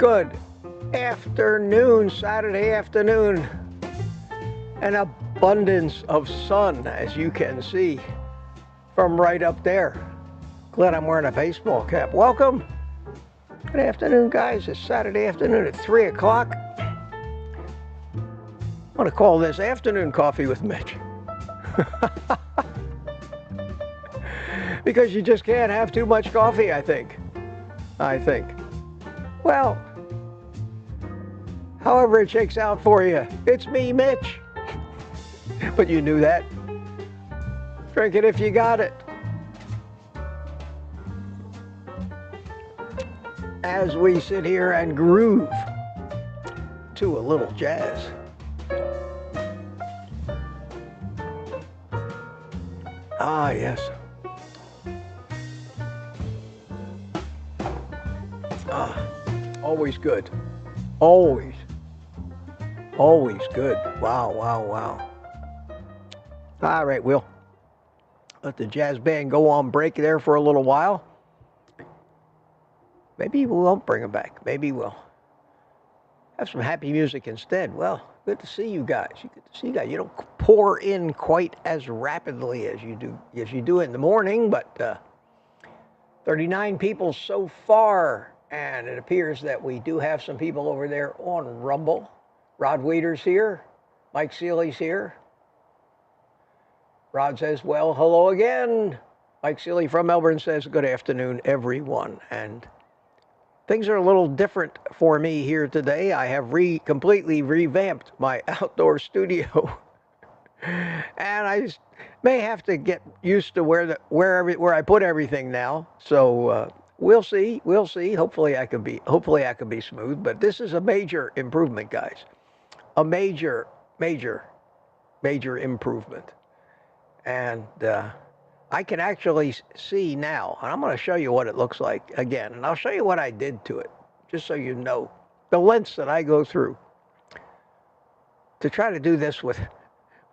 Good afternoon, Saturday afternoon. An abundance of sun, as you can see from right up there. Glad I'm wearing a baseball cap. Welcome. Good afternoon, guys. It's Saturday afternoon at 3 o'clock. I want to call this Afternoon Coffee with Mitch. Because you just can't have too much coffee, I think. Well, however it shakes out for you, it's me, Mitch. But you knew that. Drink it if you got it. As we sit here and groove to a little jazz. Ah, yes. Ah, always good. Always good. Wow. All right, we'll let the jazz band go on break there for a little while. Maybe we won't bring them back. Maybe we'll have some happy music instead. Well, good to see you guys. You don't pour in quite as rapidly as you do in the morning, but 39 people so far, and it appears that we do have some people over there on Rumble. Rod Waiter's here. Mike Seeley's here. Rod says, well, hello again. Mike Seeley from Melbourne says, good afternoon, everyone. And things are a little different for me here today. I have completely revamped my outdoor studio. And I may have to get used to where I put everything now. So we'll see. Hopefully I can be smooth, but this is a major improvement, guys. A major improvement. And I can actually see now, and I'm going to show you what it looks like again, and I'll show you what I did to it, just so you know the lengths that I go through to try to do this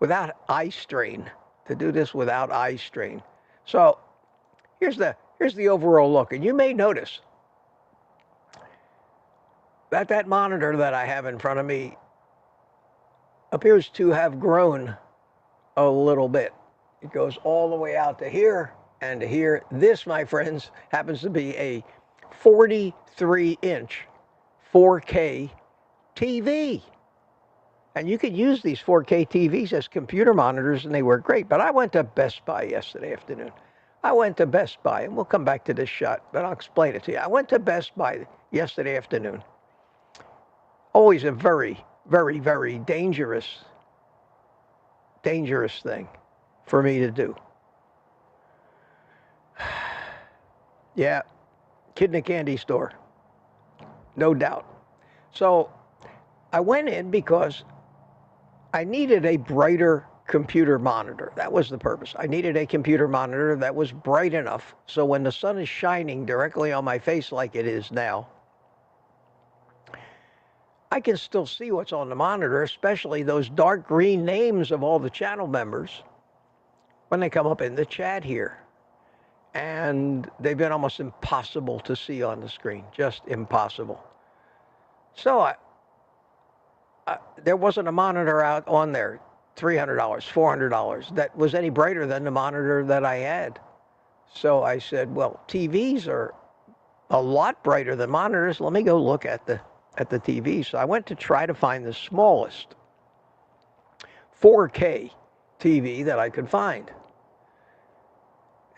without eye strain. So here's the overall look, and you may notice that monitor that I have in front of me appears to have grown a little bit. It goes all the way out to here and to here. This, my friends, happens to be a 43-inch 4K TV. And you could use these 4K TVs as computer monitors, and they work great. But I went to Best Buy yesterday afternoon. And we'll come back to this shot, but I'll explain it to you. I went to Best Buy yesterday afternoon. Always a very, very, very dangerous thing for me to do. Yeah, kid in a candy store, no doubt. So I went in because I needed a brighter computer monitor. That was the purpose. I needed a computer monitor that was bright enough so when the sun is shining directly on my face like it is now, I can still see what's on the monitor, especially those dark green names of all the channel members when they come up in the chat here. And they've been almost impossible to see on the screen, just impossible. So there wasn't a monitor out on there, $300, $400, that was any brighter than the monitor that I had. So I said, well, TVs are a lot brighter than monitors. Let me go look at the TV. So I went to try to find the smallest 4K TV that I could find.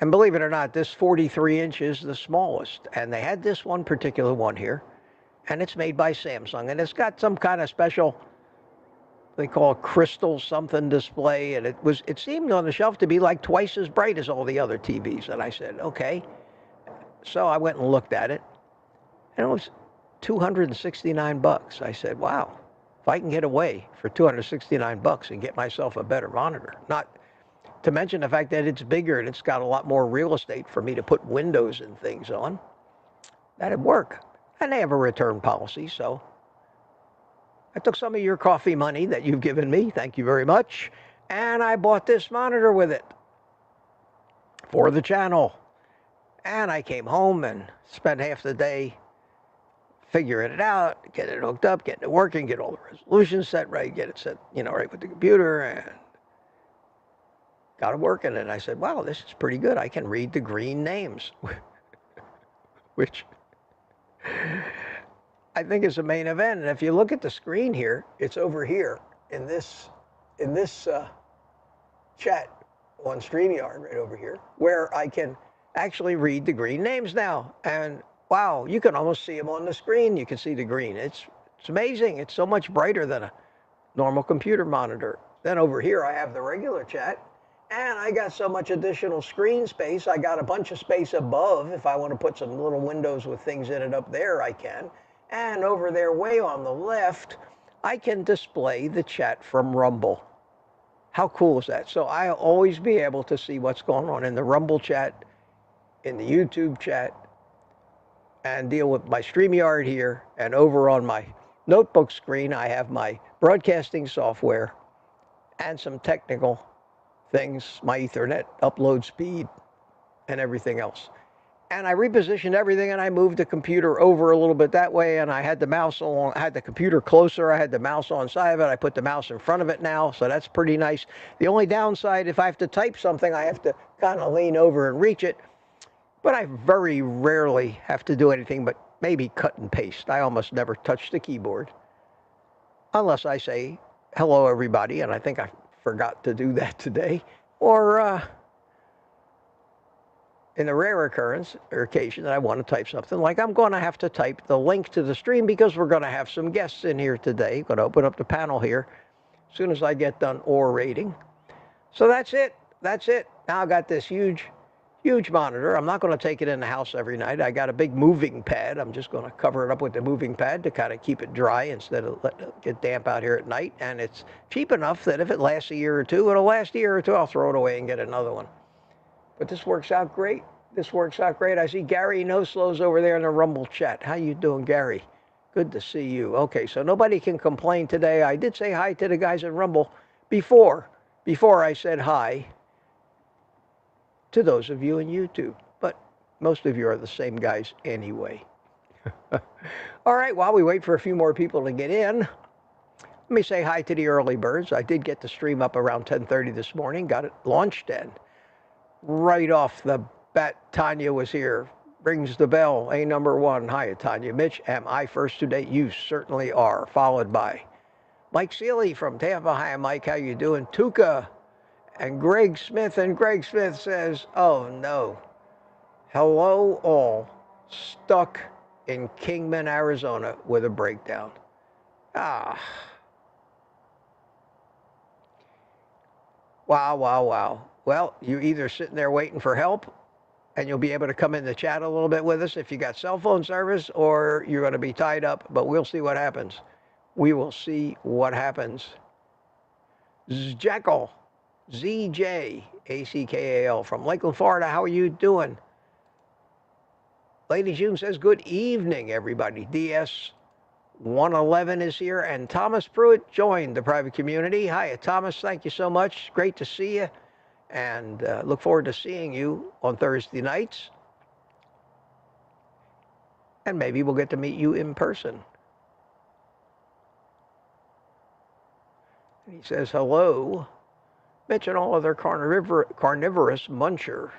And believe it or not, this 43 inch is the smallest. And they had this one particular one here. And it's made by Samsung. And it's got some kind of special, they call it crystal something display. And it seemed on the shelf to be like twice as bright as all the other TVs. And I said, okay. So I went and looked at it. And it was $269. I said, wow, if I can get away for $269 and get myself a better monitor, not to mention the fact that it's bigger and it's got a lot more real estate for me to put windows and things on, that'd work. And they have a return policy, so I took some of your coffee money that you've given me, thank you very much, and I bought this monitor with it for the channel. And I came home and spent half the day figuring it out, getting it hooked up, getting it working, get all the resolutions set right, get it set, right with the computer, and got it working. And I said, wow, this is pretty good. I can read the green names, which I think is the main event. And if you look at the screen here, it's over here in this chat on StreamYard right over here, where I can actually read the green names now. And wow, you can almost see them on the screen. You can see the green. It's amazing. It's so much brighter than a normal computer monitor. Then over here, I have the regular chat. And I got so much additional screen space. I got a bunch of space above. If I want to put some little windows with things in it up there, I can. And over there, way on the left, I can display the chat from Rumble. How cool is that? So I'll always be able to see what's going on in the Rumble chat, in the YouTube chat, and deal with my StreamYard here. And over on my notebook screen, I have my broadcasting software and some technical things, my Ethernet upload speed and everything else. And I repositioned everything, and I moved the computer over a little bit that way, and I had the mouse on, I had the computer closer, I had the mouse on side of it, I put the mouse in front of it now, so that's pretty nice. The only downside, if I have to type something, I have to kind of lean over and reach it, but I very rarely have to do anything but maybe cut and paste. I almost never touch the keyboard, unless I say, hello everybody, and I think I forgot to do that today, or in a rare occurrence or occasion that I want to type something, like I'm going to have to type the link to the stream because we're going to have some guests in here today. Going to open up the panel here as soon as I get done orating. So that's it. That's it. Now I got this huge monitor. I'm not going to take it in the house every night. I got a big moving pad. I'm just going to cover it up with the moving pad to kind of keep it dry instead of letting it get damp out here at night. And it's cheap enough that if it lasts a year or two, it'll last a year or two. I'll throw it away and get another one. But this works out great. This works out great. I see Gary No Slows over there in the Rumble chat. How you doing, Gary? Good to see you. Okay, so nobody can complain today. I did say hi to the guys in Rumble before I said hi to those of you in YouTube. But most of you are the same guys anyway. All right, while we wait for a few more people to get in, let me say hi to the early birds. I did get the stream up around 10:30 this morning. Got it launched and right off the bat, Tanya was here. Rings the bell, number one. Hi, Tanya. Mitch, am I first today? You certainly are. Followed by Mike Seeley from Tampa. Hi, Mike. How you doing? Tuka and Greg Smith. And Greg Smith says, oh, no. Hello, all. Stuck in Kingman, Arizona with a breakdown. Ah. Wow, wow, wow. Well, you're either sitting there waiting for help, and you'll be able to come in the chat a little bit with us if you got cell phone service, or you're going to be tied up, but we'll see what happens. We will see what happens. Jackal, ZJACKAL from Lakeland, Florida. How are you doing? Lady June says, good evening, everybody. DS111 is here, and Thomas Pruitt joined the private community. Hi, Thomas. Thank you so much. Great to see you. And look forward to seeing you on Thursday nights. And maybe we'll get to meet you in person. And he says, hello, Mitch and all other carnivorous muncher.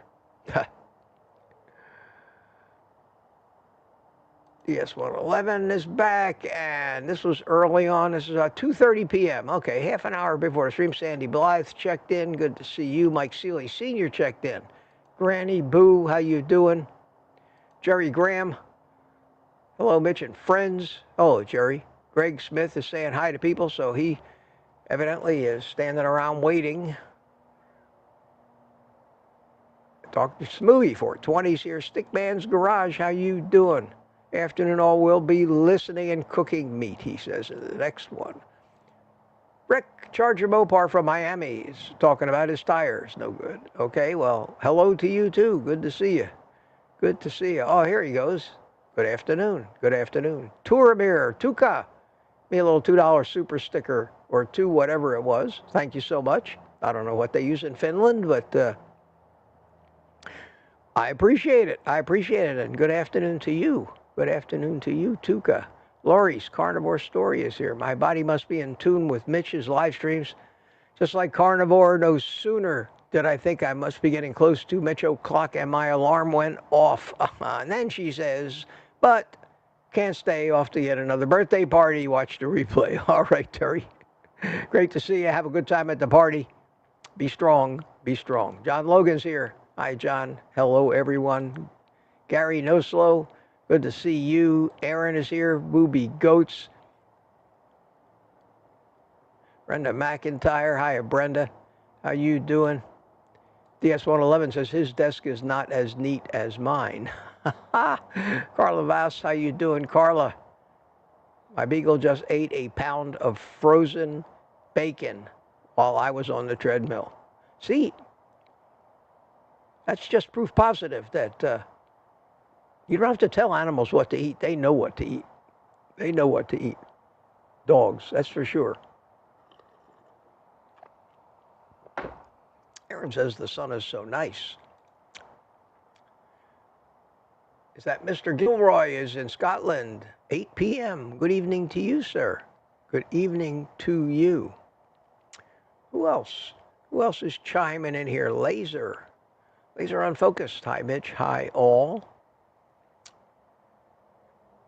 DS111 is back, and this was early on. This is 2:30 p.m. Okay, half an hour before the stream. Sandy Blythe checked in. Good to see you. Mike Seeley Sr. checked in. Granny Boo, how you doing? Jerry Graham. Hello, Mitch and friends. Oh, Jerry. Greg Smith is saying hi to people, so he evidently is standing around waiting. Talk to Smoothie 420's here. Stickman's Garage, how you doing? Afternoon all will be listening and cooking meat, he says in the next one. Rick Charger Mopar from Miami is talking about his tires. No good. Okay, well, hello to you too. Good to see you. Good to see you. Oh, here he goes. Good afternoon. Good afternoon. Turamir, Tuka. Me a little $2 super sticker or two, whatever it was. Thank you so much. I don't know what they use in Finland, but I appreciate it. I appreciate it. And good afternoon to you. Good afternoon to you, Tuka. Lori's Carnivore Story is here. My body must be in tune with Mitch's live streams. Just like Carnivore, no sooner did I think I must be getting close to Mitch o'clock and my alarm went off. And then she says, but can't stay off to yet another birthday party. Watch the replay. All right, Terry. Great to see you. Have a good time at the party. Be strong. Be strong. John Logan's here. Hi, John. Hello, everyone. Gary No Slow. Good to see you. Aaron is here. Booby Goats. Brenda McIntyre. Hiya, Brenda. How you doing? DS111 says his desk is not as neat as mine. Carla Vass, how you doing, Carla? My beagle just ate a pound of frozen bacon while I was on the treadmill. See, that's just proof positive that you don't have to tell animals what to eat. They know what to eat. They know what to eat. Dogs, that's for sure. Aaron says the sun is so nice. Is that Mr. Gilroy is in Scotland, 8 p.m. Good evening to you, sir. Good evening to you. Who else? Who else is chiming in here? Laser. Laser Unfocused. Hi, Mitch. Hi, all.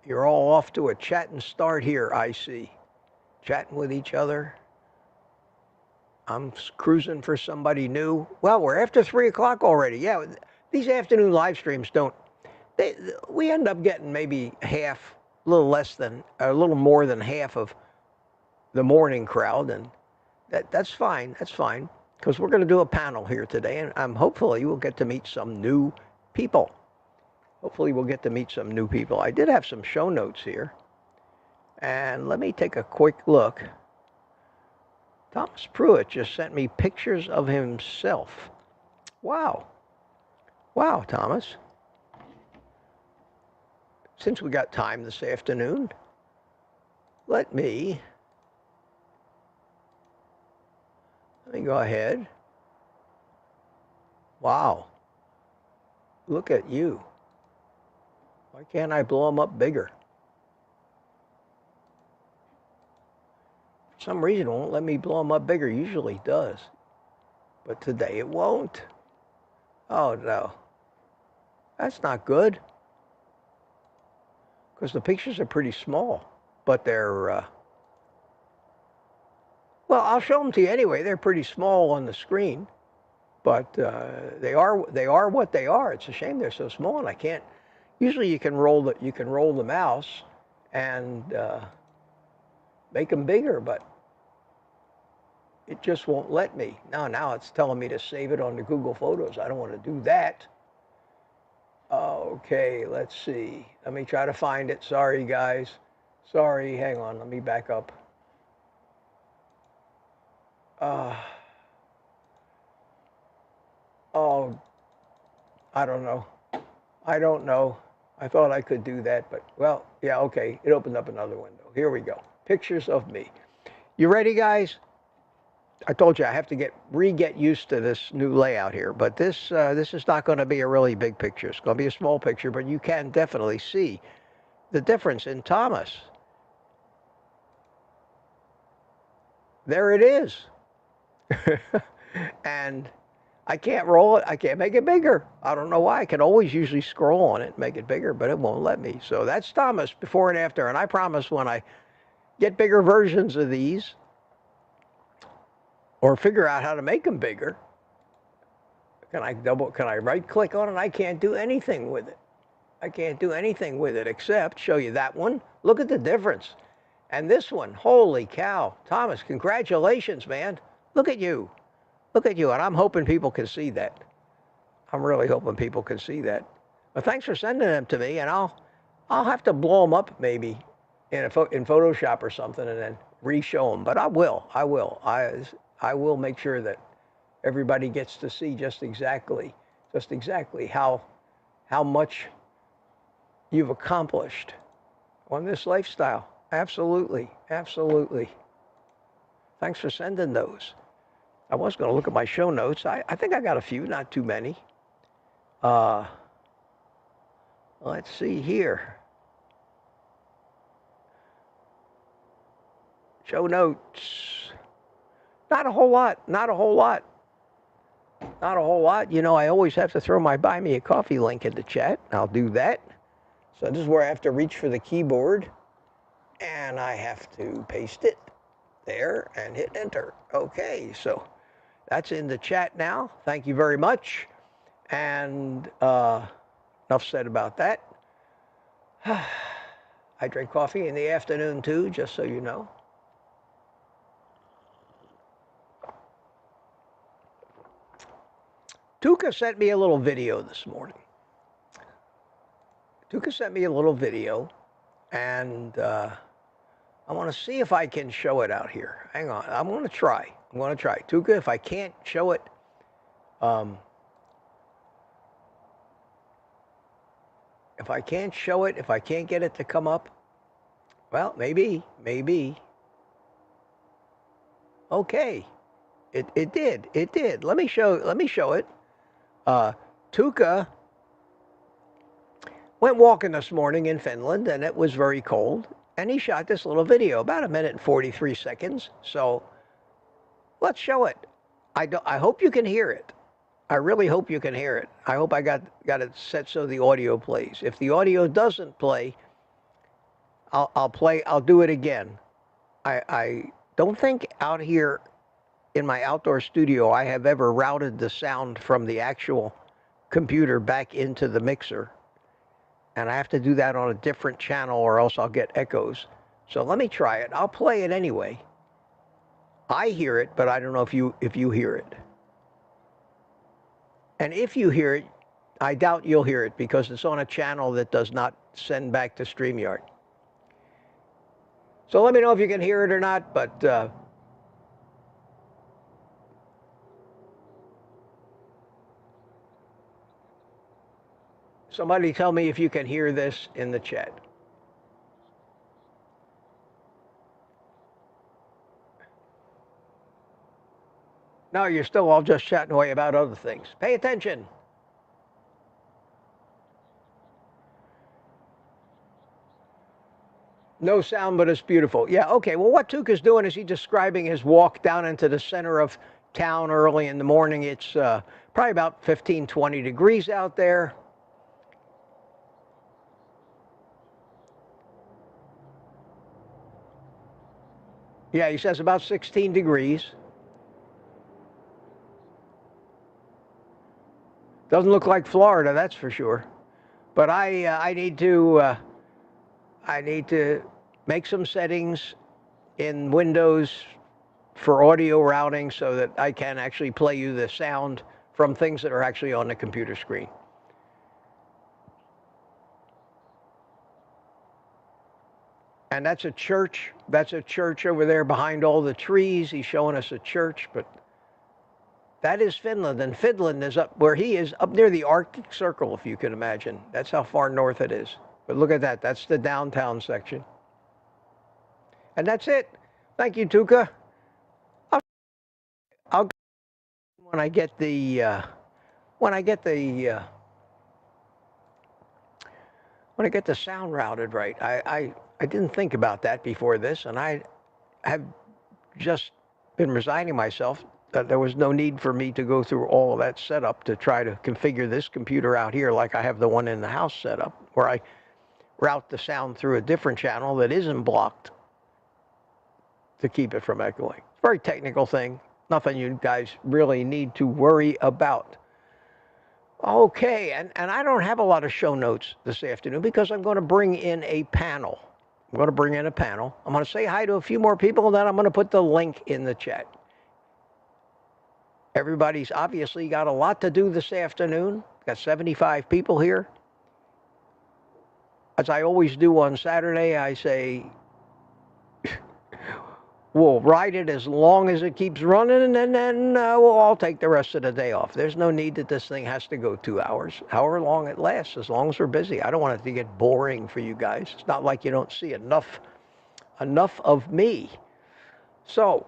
You're all off to a chat and start here, I see. Chatting with each other. I'm cruising for somebody new. Well, we're after 3 o'clock already. Yeah, these afternoon live streams don't. We end up getting maybe half, a little less than, a little more than half of the morning crowd, and that's fine. That's fine, because we're going to do a panel here today, and hopefully we'll get to meet some new people. Hopefully we'll get to meet some new people. I did have some show notes here, and let me take a quick look. Thomas Pruitt just sent me pictures of himself. Wow. Wow, Thomas. Since we got time this afternoon, let me go ahead. Wow. Look at you. Why can't I blow them up bigger? For some reason, it won't let me blow them up bigger. Usually it does. But today it won't. Oh, no. That's not good. Because the pictures are pretty small. But they're, well, I'll show them to you anyway. They're pretty small on the screen. But they are what they are. It's a shame they're so small, and I can't. Usually you can roll the mouse and make them bigger, but it just won't let me. Now it's telling me to save it onto Google Photos. I don't want to do that. Okay, let's see. Let me try to find it. Sorry, guys. Sorry, hang on. Let me back up. Oh, I don't know. I thought I could do that, but, well, yeah, okay. It opened up another window. Here we go. Pictures of me. You ready, guys? I told you I have to get used to this new layout here, but this is not going to be a really big picture. It's going to be a small picture, but you can definitely see the difference in Thomas. There it is. And I can't roll it. I can't make it bigger. I don't know why. I can always usually scroll on it and make it bigger, but it won't let me. So that's Thomas before and after. And I promise when I get bigger versions of these or figure out how to make them bigger, can I right click on it? I can't do anything with it. I can't do anything with it except show you that one. Look at the difference. And this one, holy cow. Thomas, congratulations, man. Look at you. Look at you, and I'm hoping people can see that. I'm really hoping people can see that. But thanks for sending them to me, and I'll have to blow them up maybe in Photoshop or something, and then re-show them. But I will. I will make sure that everybody gets to see just exactly how much you've accomplished on this lifestyle. Absolutely, absolutely. Thanks for sending those. I was going to look at my show notes. I think I got a few, not too many. Let's see here. Show notes. Not a whole lot. Not a whole lot. Not a whole lot. You know, I always have to throw my Buy Me a Coffee link in the chat. I'll do that. So this is where I have to reach for the keyboard. And I have to paste it there and hit enter. Okay, so that's in the chat now. Thank you very much. And enough said about that. I drink coffee in the afternoon too, just so you know. Tuka sent me a little video this morning. Tuka sent me a little video, and I want to see if I can show it out here. Hang on, I'm going to try. Tuka, if I can't show it, if I can't get it to come up, well, maybe. Okay, it did. Let me show it. Tuka went walking this morning in Finland, and it was very cold, and he shot this little video, about 1 minute and 43 seconds. So let's show it. I hope you can hear it. I really hope you can hear it. I hope I got it set so the audio plays. If the audio doesn't play, I'll do it again. I don't think out here in my outdoor studio I have ever routed the sound from the actual computer back into the mixer. And I have to do that on a different channel or else I'll get echoes. So let me try it. I'll play it anyway. I hear it, but I don't know if you hear it. And if you hear it, I doubt you'll hear it because it's on a channel that does not send back to StreamYard. So let me know if you can hear it or not, but somebody tell me if you can hear this in the chat. No, you're still all just chatting away about other things. Pay attention. No sound, but it's beautiful. Yeah, okay. Well, what Tuka's doing is he's describing his walk down into the center of town early in the morning. It's probably about 15, 20 degrees out there. Yeah, he says about 16 degrees. Doesn't look like Florida, that's for sure. But I need to make some settings in Windows for audio routing so that I can actually play you the sound from things that are actually on the computer screen. And that's a church. That's a church over there behind all the trees. He's showing us a church, but that is Finland. And Finland is up where he is, up near the Arctic Circle, if you can imagine. That's how far north it is. But look at that. That's the downtown section. And that's it. Thank you, Tuka. I'll when I get the sound routed right. I didn't think about that before this, and I have just been resigning myself that there was no need for me to go through all of that setup to try to configure this computer out here like I have the one in the house set up, where I route the sound through a different channel that isn't blocked to keep it from echoing. It's a very technical thing. Nothing you guys really need to worry about. Okay, and I don't have a lot of show notes this afternoon because I'm going to bring in a panel. I'm going to say hi to a few more people, and then I'm going to put the link in the chat. Everybody's obviously got a lot to do this afternoon. Got 75 people here. As I always do on Saturday, I say, we'll ride it as long as it keeps running, and then we'll all take the rest of the day off. There's no need that this thing has to go 2 hours. However long it lasts, as long as we're busy. I don't want it to get boring for you guys. It's not like you don't see enough of me. So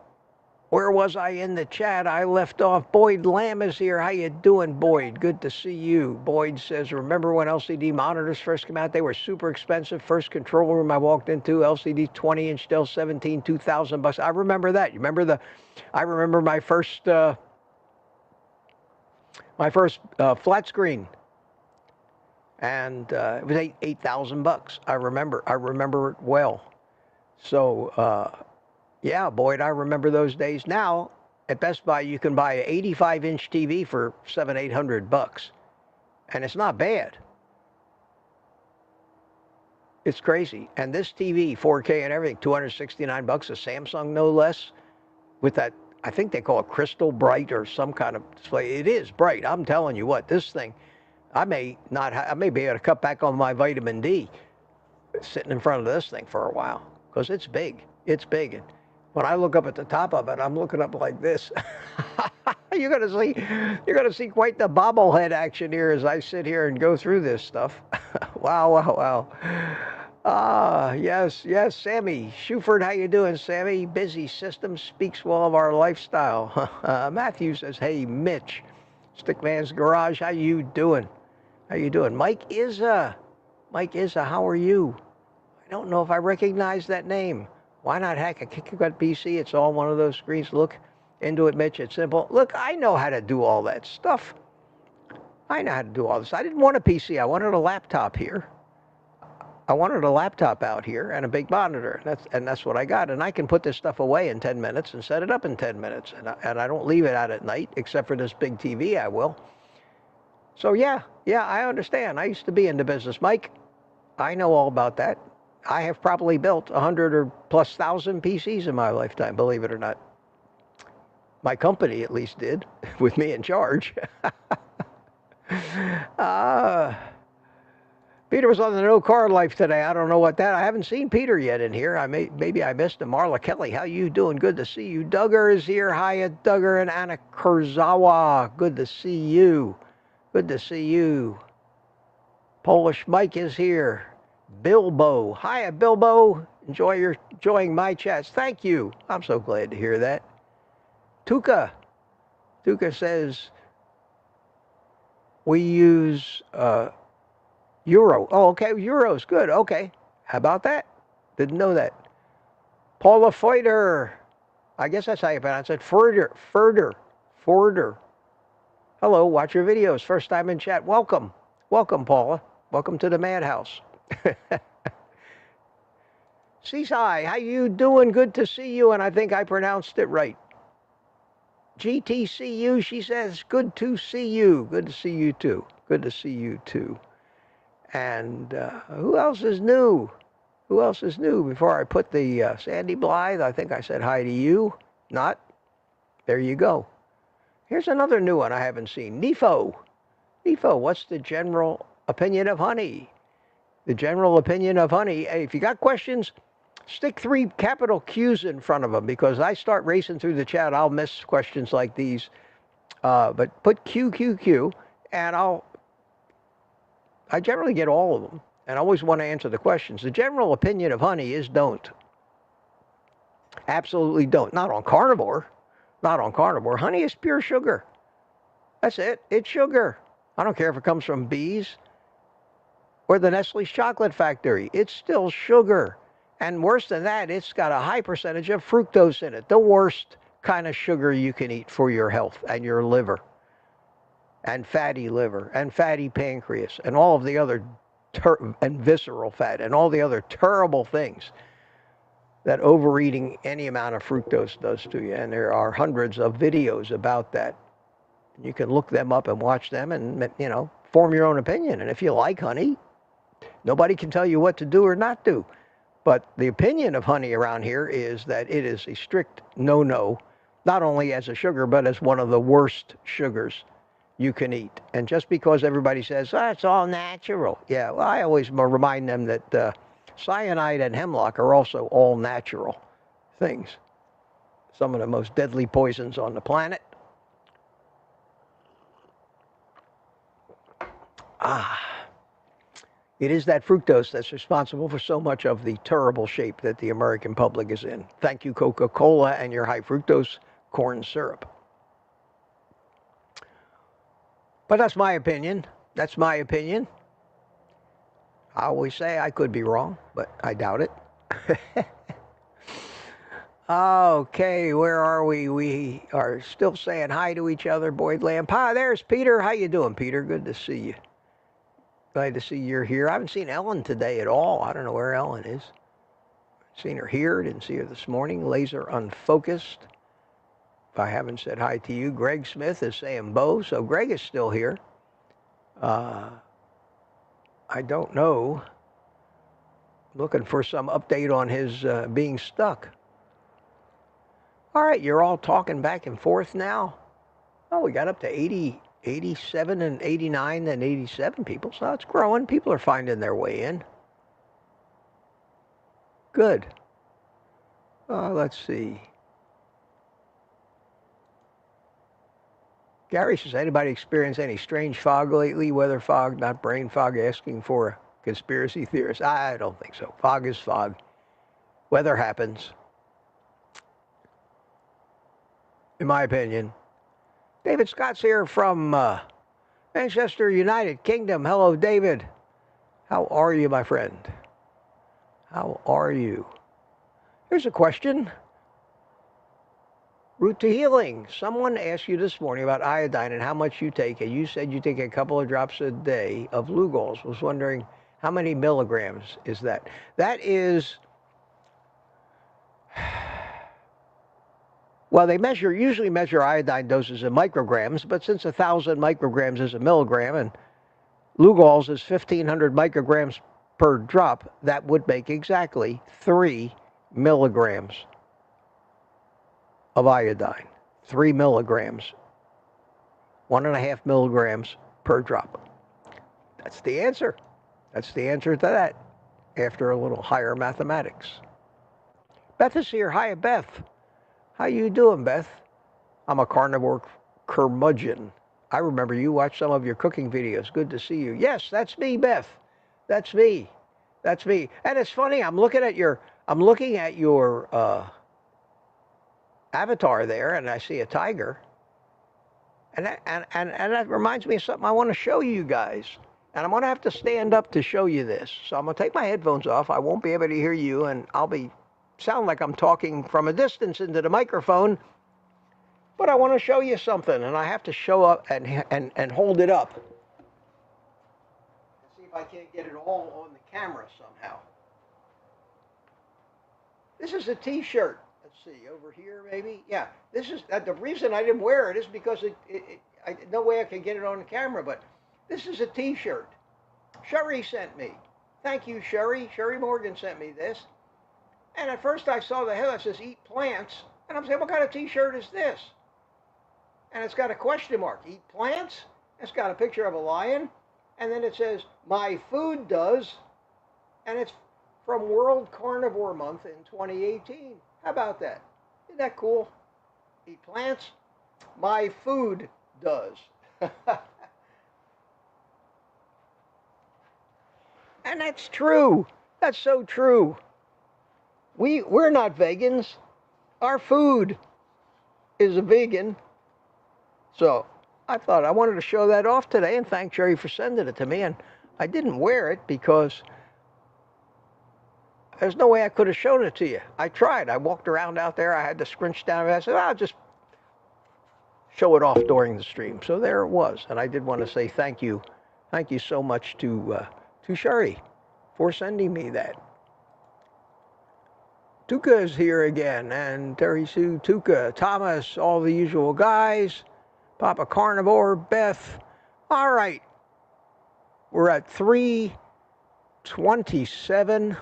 Where was I in the chat? I left off. Boyd Lamb is here. How you doing, Boyd? Good to see you. Boyd says, remember when LCD monitors first came out? They were super expensive. First control room I walked into, LCD 20-inch Dell 17, $2,000. I remember that. You remember I remember my first flat screen, and it was $8,000. I remember it well. So yeah, Boyd, I remember those days. Now at Best Buy you can buy an 85-inch TV for $700-800, and it's not bad. It's crazy. And this TV, 4K and everything, $269, a Samsung no less, with that, I think they call it crystal bright or some kind of display. It is bright. I'm telling you what, this thing, I may be able to cut back on my vitamin D sitting in front of this thing for a while, because it's big. It's big. And when I look up at the top of it, I'm looking up like this. You're gonna see quite the bobblehead action here as I sit here and go through this stuff. Wow, wow, wow. Yes, Sammy Shuford, how you doing, Sammy? Busy system speaks well of our lifestyle. Matthew says, hey, Mitch, Stickman's Garage, how you doing? How you doing? Mike Izza, how are you? I don't know if I recognize that name. Why not hack a Kick-Your-Gut PC? It's all one of those screens. Look into it, Mitch. It's simple. Look, I know how to do all that stuff. I know how to do all this. I didn't want a PC. I wanted a laptop here. I wanted a laptop out here and a big monitor. And that's what I got. And I can put this stuff away in 10 minutes and set it up in 10 minutes. And I don't leave it out at night, except for this big TV, I will. So yeah, I understand. I used to be in the business, Mike. I know all about that. I have probably built 100 or plus thousand PCs in my lifetime, believe it or not. My company at least did, with me in charge. Peter was on the no car life today. I don't know what that. I haven't seen Peter yet in here. Maybe I missed him. Marla Kelly, how you doing? Good to see you. Duggar is here. Hiya, Duggar and Anna Kurzawa. Good to see you. Good to see you. Polish Mike is here. Bilbo. Hiya, Bilbo. Enjoying my chats. Thank you. I'm so glad to hear that. Tuka says we use Euro. Oh, okay, Euros. Good. Okay. How about that? Didn't know that. Paula Feuder. I guess that's how you pronounce it. Furder. Hello, watch your videos. First time in chat. Welcome, Paula. Welcome to the madhouse. Seasai, how you doing? Good to see you, and I think I pronounced it right. GTCU, she says, good to see you. Good to see you too. Good to see you too. And who else is new? Who else is new? Before I put the Sandy Blythe, I think I said hi to you. Not? There you go. Here's another new one I haven't seen. Nefo, what's the general opinion of honey? The general opinion of honey. Hey, if you got questions, stick 3 capital Q's in front of them, because I start racing through the chat, I'll miss questions like these. But put QQQ, and I generally get all of them, and I always want to answer the questions. The general opinion of honey is don't. Absolutely don't. Not on carnivore. Not on carnivore. Honey is pure sugar. That's it. It's sugar. I don't care if it comes from bees or the Nestle's chocolate factory. It's still sugar. And worse than that, it's got a high percentage of fructose in it. The worst kind of sugar you can eat for your health and your liver. And fatty liver, and fatty pancreas, and all of the other, and visceral fat, and all the other terrible things that overeating any amount of fructose does to you. And there are hundreds of videos about that. You can look them up and watch them and, form your own opinion. And if you like honey, nobody can tell you what to do or not do. But the opinion of honey around here is that it is a strict no-no, not only as a sugar, but as one of the worst sugars you can eat. And just because everybody says, it's all natural. Yeah, well, I always remind them that cyanide and hemlock are also all natural things. Some of the most deadly poisons on the planet. It is that fructose that's responsible for so much of the terrible shape that the American public is in. Thank you, Coca-Cola, and your high fructose corn syrup. But that's my opinion. That's my opinion. I always say I could be wrong, but I doubt it. Okay, where are we? We are still saying hi to each other, Boyd Lamb. Hi, there's Peter. How you doing, Peter? Good to see you. Glad to see you're here. I haven't seen Ellen today at all. I don't know where Ellen is. Seen her here. Didn't see her this morning. Laser unfocused. If I haven't said hi to you, Greg Smith is saying Bo, so Greg is still here. I don't know. Looking for some update on his being stuck. All right, you're all talking back and forth now. Oh, we got up to 80, 87 and 89 and 87 people, so it's growing. People are finding their way in. Good. Let's see. Gary says, anybody experience any strange fog lately? Weather fog, not brain fog, asking for a conspiracy theorist. I don't think so. Fog is fog. Weather happens. In my opinion. David Scott's here from Manchester, United Kingdom. Hello, David. How are you, my friend? How are you? Here's a question. Route to healing. Someone asked you this morning about iodine and how much you take, and you said you take a couple of drops a day of Lugol's. Was wondering how many milligrams is that? That is... Well, they usually measure iodine doses in micrograms, but since 1,000 micrograms is a milligram and Lugol's is 1,500 micrograms per drop, that would make exactly 3 milligrams of iodine. 3 milligrams. 1.5 milligrams per drop. That's the answer. That's the answer to that after a little higher mathematics. Beth is here. Hi, Beth. How you doing, Beth? I'm a carnivore curmudgeon. I remember you watched some of your cooking videos. Good to see you. Yes, that's me, Beth. That's me. That's me. And it's funny. I'm looking at your avatar there, and I see a tiger. And that reminds me of something I want to show you guys. And I'm going to have to stand up to show you this. So I'm going to take my headphones off. I won't be able to hear you, and I'll sound like I'm talking from a distance into the microphone. But I want to show you something, and I have to show up and hold it up. See if I can't get it all on the camera somehow. This is a T-shirt. Let's see, over here maybe. Yeah, this is the reason I didn't wear it is because no way I can get it on the camera. But this is a T-shirt. Sherry sent me. Thank you, Sherry. Sherry Morgan sent me this. And at first I saw the headline that says "Eat Plants," and I'm saying, what kind of T-shirt is this? And it's got a question mark. Eat plants? It's got a picture of a lion, and then it says, "My food does," and it's from World Carnivore Month in 2018. How about that? Isn't that cool? Eat plants? My food does. And that's true. That's so true. We're not vegans. Our food is a vegan. So I thought I wanted to show that off today and thank Jerry for sending it to me. And I didn't wear it because there's no way I could have shown it to you. I tried. I walked around out there. I had to scrunch down. I said, I'll just show it off during the stream. So there it was. And I did want to say thank you. Thank you so much to Sherry for sending me that. Tuka is here again, and Terry Sue, Tuka, Thomas, all the usual guys, Papa Carnivore, Beth. All right, we're at 3:27.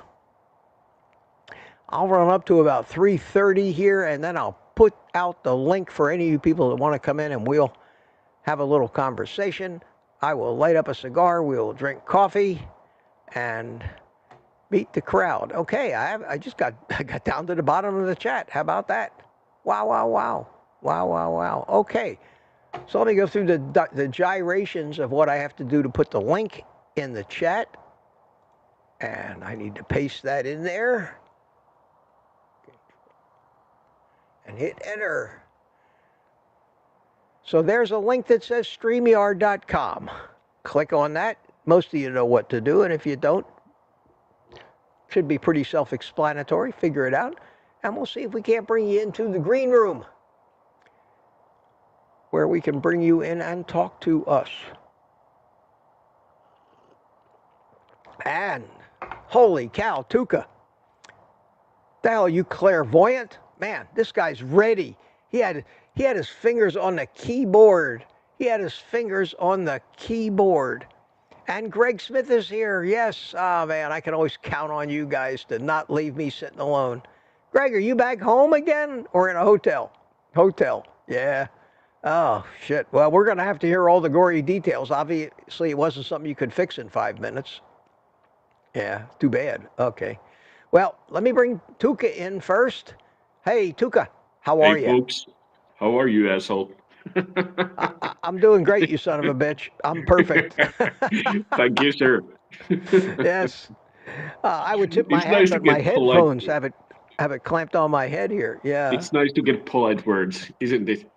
I'll run up to about 3:30 here, and then I'll put out the link for any of you people that want to come in, and we'll have a little conversation. I will light up a cigar, we'll drink coffee, and beat the crowd. Okay, I got down to the bottom of the chat. How about that? Wow, wow, wow. Wow, wow, wow. Okay, so let me go through the gyrations of what I have to do to put the link in the chat. And I need to paste that in there. And hit enter. So there's a link that says StreamYard.com. Click on that. Most of you know what to do, and if you don't, should be pretty self-explanatory. Figure it out, and we'll see if we can't bring you into the green room, where we can bring you in and talk to us. And holy cow, Tuca. The hell, you clairvoyant? Man, this guy's ready. He had his fingers on the keyboard. He had his fingers on the keyboard. And Greg Smith is here. Yes. Oh, man, I can always count on you guys to not leave me sitting alone. Greg, are you back home again or in a hotel? Hotel. Yeah. Oh, shit. Well, we're going to have to hear all the gory details. Obviously, it wasn't something you could fix in 5 minutes. Yeah, too bad. Okay. Well, let me bring Tuca in first. Hey, Tuca, how are you? Hey, folks. How are you, asshole? I'm doing great, you son of a bitch. I'm perfect. Thank you, sir. Yes. I would tip my It's hat, nice to but my get polite. headphones have it clamped on my head here. Yeah. It's nice to get polite words, isn't it?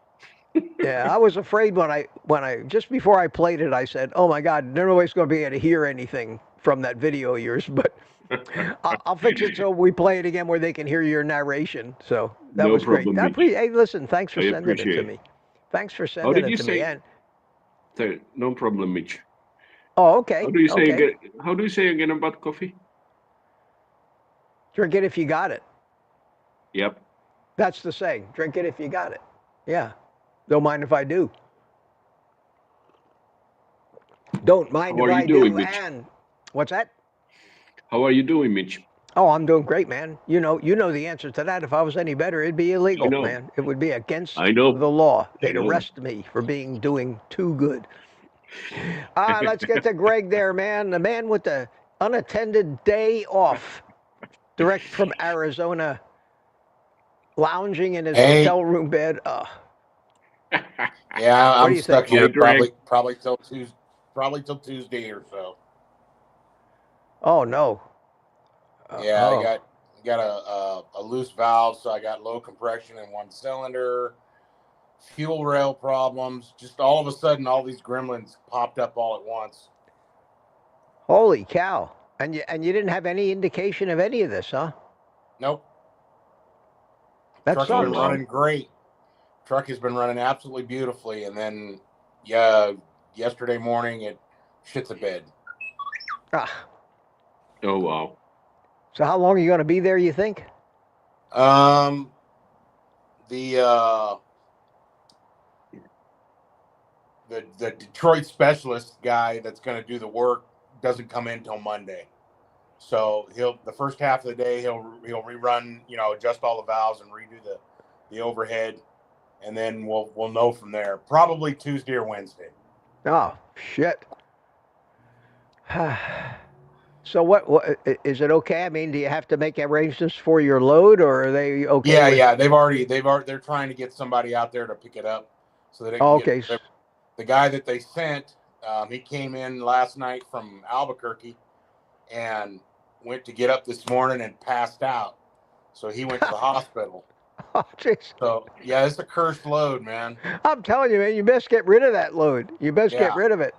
Yeah, I was afraid when I just before I played it, I said, "Oh my God, nobody's going to be able to hear anything from that video of yours." But I'll fix it so we play it again where they can hear your narration. So that No was great. problem, Mitch. Hey, listen, thanks for I sending it to appreciate me. Thanks for How sending did you it to me. say? And No problem, Mitch. oh, okay. How do you say Okay. again? How do you say again about coffee? Drink it if you got it. Yep. That's the saying. Drink it if you got it. Yeah. Don't mind if I do. Don't mind How if are you I doing, do. Mitch? And what's that? How are you doing, Mitch? Oh, I'm doing great, man. You know the answer to that. If I was any better, it'd be illegal, I know. man. It would be against I know. the law. I They'd know. arrest me for doing too good. Let's get to Greg there, man. The man with the unattended day off, direct from Arizona, lounging in his hotel room bed. Yeah, What do I'm you stuck think? here probably till Tuesday or so. Oh no. Yeah, I got a loose valve, so I got low compression in one cylinder, fuel rail problems. Just all of a sudden, all these gremlins popped up all at once. Holy cow! And you didn't have any indication of any of this, huh? Nope. That Truck's been running great. Truck has been running absolutely beautifully, and then yesterday morning it shit the bed. Ah. Oh wow. So how long are you going to be there, you think? The Detroit specialist guy that's going to do the work doesn't come in till Monday. So the first half of the day he'll rerun, adjust all the valves and redo the overhead, and then we'll know from there. Probably Tuesday or Wednesday. Oh shit. So what is it okay? I mean, do you have to make arrangements for your load, or are they okay? Yeah. They're trying to get somebody out there to pick it up so that they can get the guy that they sent. He came in last night from Albuquerque and went to get up this morning and passed out. So he went to the hospital. Oh, jeez. So yeah, it's a cursed load, man. I'm telling you, man, you best get rid of that load. You best get rid of it.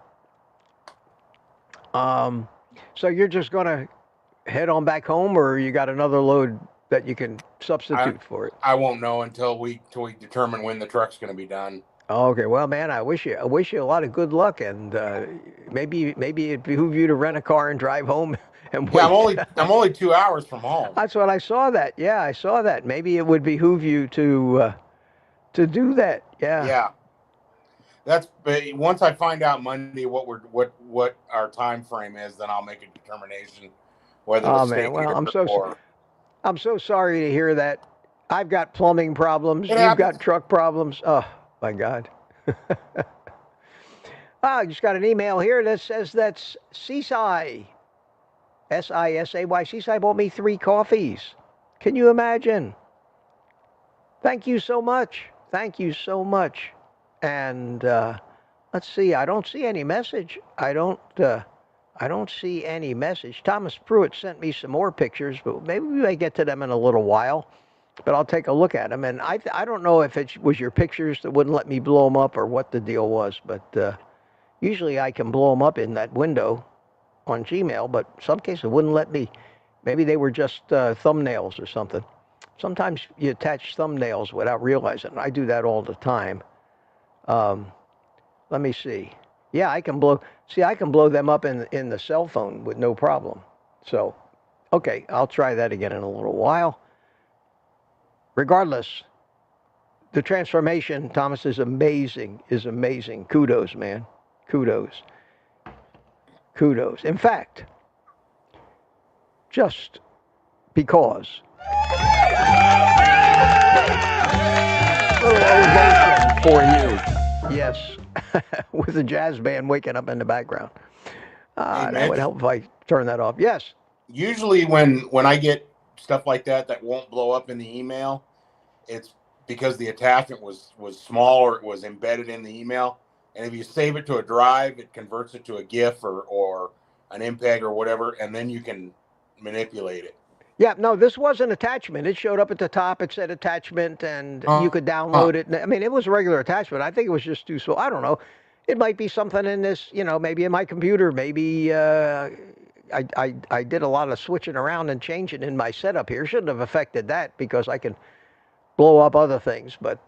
So you're just going to head on back home, or you got another load that you can substitute for it? I won't know until we determine when the truck's going to be done. Okay, well, man, I wish you a lot of good luck, and maybe it behoove you to rent a car and drive home and wait. Yeah, I'm only 2 hours from home. That's what I saw that. Yeah, I saw that. Maybe it would behoove you to do that. Yeah. Yeah. That's once I find out Monday what our time frame is, then I'll make a determination whether to stay here I'm so sorry to hear that. I've got plumbing problems. You've got truck problems. Oh my God. I just got an email here that says that's Seasai, S-I-S-A-Y. Seasai bought me 3 coffees. Can you imagine? Thank you so much. Thank you so much. And let's see. I don't see any message. I don't see any message. Thomas Pruitt sent me some more pictures, but maybe we may get to them in a little while. but I'll take a look at them. And I don't know if it was your pictures that wouldn't let me blow them up or what the deal was, but usually I can blow them up in that window on Gmail, but some cases it wouldn't let me. Maybe they were just thumbnails or something. Sometimes you attach thumbnails without realizing it. I do that all the time. Let me see. Yeah, I can blow them up in the cell phone with no problem. So, okay, I'll try that again in a little while. Regardless, the transformation, Thomas, is amazing. Kudos, man. Kudos. In fact, just because. Little ovation for you. Yes, with the jazz band waking up in the background. Hey, that would help if I turn that off. Yes. Usually when I get stuff like that won't blow up in the email, it's because the attachment was small or it was embedded in the email. And if you save it to a drive, it converts it to a GIF or an MPEG or whatever, and then you can manipulate it. Yeah, no, this was an attachment. It showed up at the top. It said attachment, and you could download it. I mean, it was a regular attachment. I think it was just too slow. I don't know. It might be something in this, maybe in my computer. Maybe I did a lot of switching around and changing in my setup here. Shouldn't have affected that because I can blow up other things. But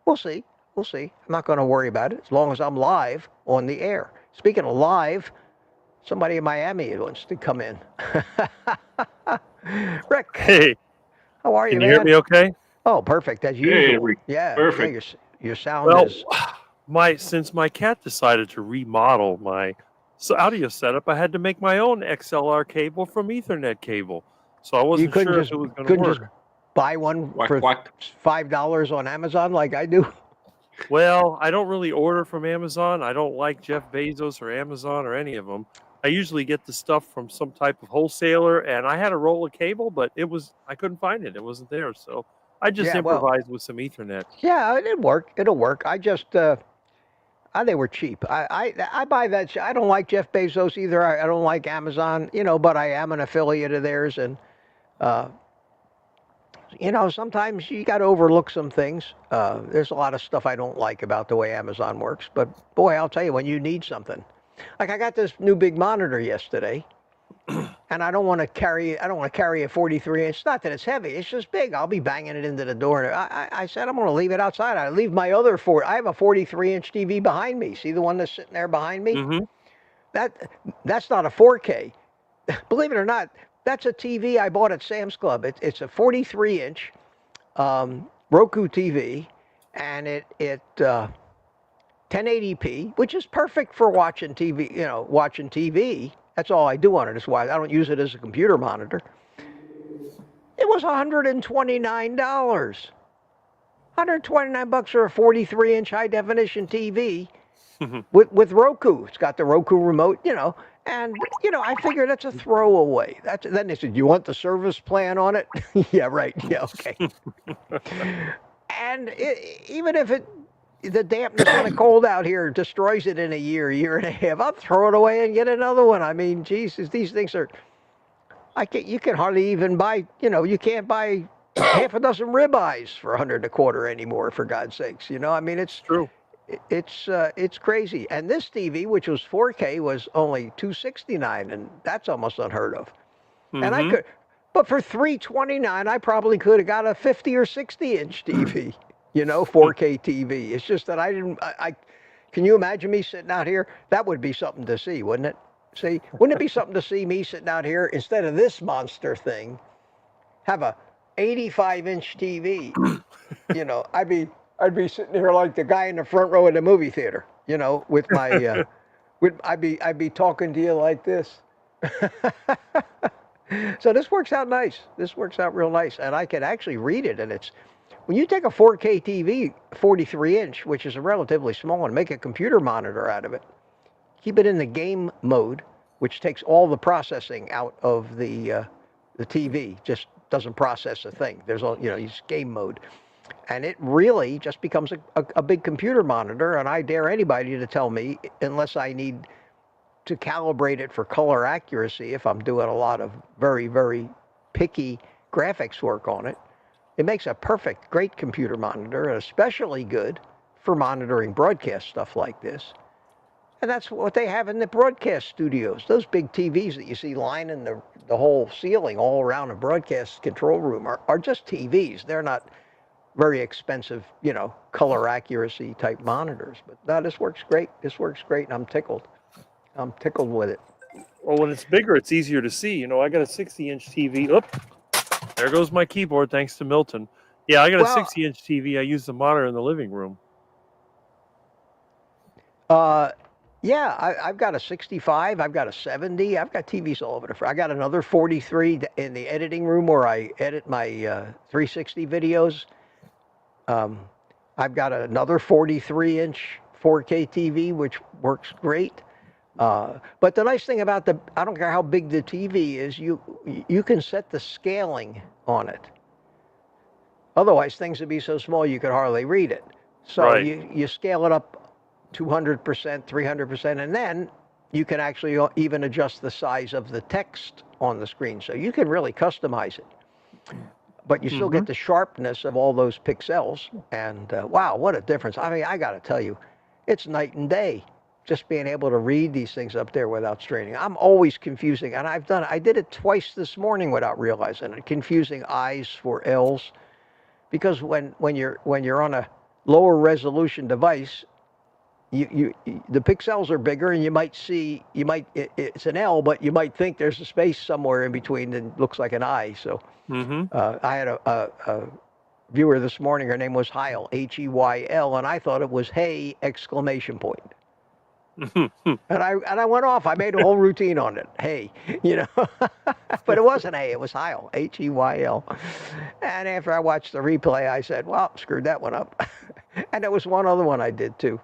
we'll see. We'll see. I'm not going to worry about it as long as I'm live on the air. Speaking of live, somebody in Miami wants to come in. Rick. Hey. How are you, man? Can you hear me okay? Oh, perfect, as usual. Hey, Rick. Yeah. Perfect. Yeah, your sound is... Since my cat decided to remodel my audio setup, I had to make my own XLR cable from Ethernet cable. So I wasn't sure if it was going to work. Just buy one for $5 on Amazon like I do? Well, I don't really order from Amazon. I don't like Jeff Bezos or Amazon or any of them. I usually get the stuff from some type of wholesaler, and I had a roll of cable, but I couldn't find it. It wasn't there. So I just improvised with some Ethernet. Yeah, it'll work. I just, they were cheap. I buy that. I don't like Jeff Bezos either. I don't like Amazon, but I am an affiliate of theirs. And, sometimes you got to overlook some things. There's a lot of stuff I don't like about the way Amazon works. But, boy, I'll tell you, when you need something. Like I got this new big monitor yesterday, and I don't want to carry a 43-inch. Not that it's heavy; it's just big. I'll be banging it into the door. And I said I'm going to leave it outside. I leave my other I have a 43-inch TV behind me. See the one that's sitting there behind me? Mm-hmm. That's not a 4K. Believe it or not, that's a TV I bought at Sam's Club. It's a 43-inch Roku TV, and it 1080p, which is perfect for watching TV. That's all I do on it. That's why I don't use it as a computer monitor. It was $129. $129 for a 43-inch high-definition TV with Roku. It's got the Roku remote, and, I figured that's a throwaway. Then they said, you want the service plan on it? Yeah, right. Yeah, okay. And even if the dampness and the cold out here destroys it in a year and a half, I'll throw it away and get another one. I mean, Jesus, these things are, you can hardly even buy, you can't buy half a dozen ribeyes for $125 anymore, for God's sakes. I mean, it's true. It's crazy. And this TV, which was 4K, was only $269, and that's almost unheard of. Mm-hmm. And but for $329, I probably could have got a 50 or 60-inch TV. 4K TV. It's just that can you imagine me sitting out here? That would be something to see, wouldn't it? See, wouldn't it be something to see me sitting out here instead of this monster thing, have a 85-inch TV? I'd be sitting here like the guy in the front row of the movie theater, with my, I'd be talking to you like this. So this works out nice. This works out real nice, and I can actually read it, and it's. When you take a 4K TV, 43-inch, which is a relatively small one, make a computer monitor out of it, keep it in the game mode, which takes all the processing out of the TV, just doesn't process a thing. There's all, it's game mode. And it really just becomes a big computer monitor, and I dare anybody to tell me, unless I need to calibrate it for color accuracy, if I'm doing a lot of very, very picky graphics work on it, It makes a perfect, great computer monitor, and especially good for monitoring broadcast stuff like this. And that's what they have in the broadcast studios. Those big TVs that you see lining the whole ceiling all around a broadcast control room are just TVs. They're not very expensive, color accuracy type monitors. But no, this works great. This works great, and I'm tickled. I'm tickled with it. Well, when it's bigger, it's easier to see. I got a 60-inch TV. Oop, there goes my keyboard, thanks to Milton. Yeah, I got a 60-inch TV. I use the monitor in the living room. Yeah, I've got a 65. I've got a 70. I've got TVs all over the front. I got another 43 in the editing room where I edit my 360 videos. I've got another 43-inch 4K TV, which works great. But the nice thing about I don't care how big the TV is, you can set the scaling on it. Otherwise, things would be so small you could hardly read it. So right. you scale it up 200%, 300%, and then you can actually even adjust the size of the text on the screen. So you can really customize it. But you still get the sharpness of all those pixels. And wow, what a difference. I mean, I got to tell you, it's night and day just being able to read these things up there without straining. I'm always confusing, and I did it twice this morning without realizing it, confusing I's for L's. Because when you're on a lower resolution device, the pixels are bigger, and it's an L, but you might think there's a space somewhere in between that looks like an I. So I had a viewer this morning. Her name was Heil, Heyl, and I thought it was hey ! And I went off. I made a whole routine on it. Hey, but it wasn't hey, it was Heil, Heyl. And after I watched the replay, I said, well, screwed that one up. And there was one other one I did too.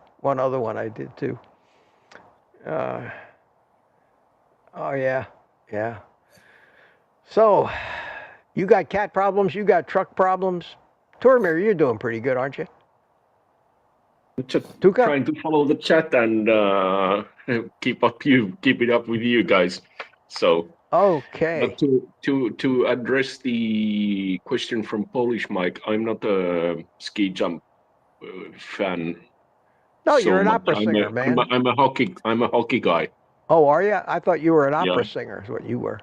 Oh yeah. So, you got cat problems, you got truck problems. Tormir, you're doing pretty good, aren't you? Just trying to follow the chat and keep it up with you guys. So okay. But to address the question from Polish Mike, I'm not a ski jump fan. No, you're an opera singer, man. I'm a hockey guy. Oh, are you? I thought you were an opera singer. Is what you were.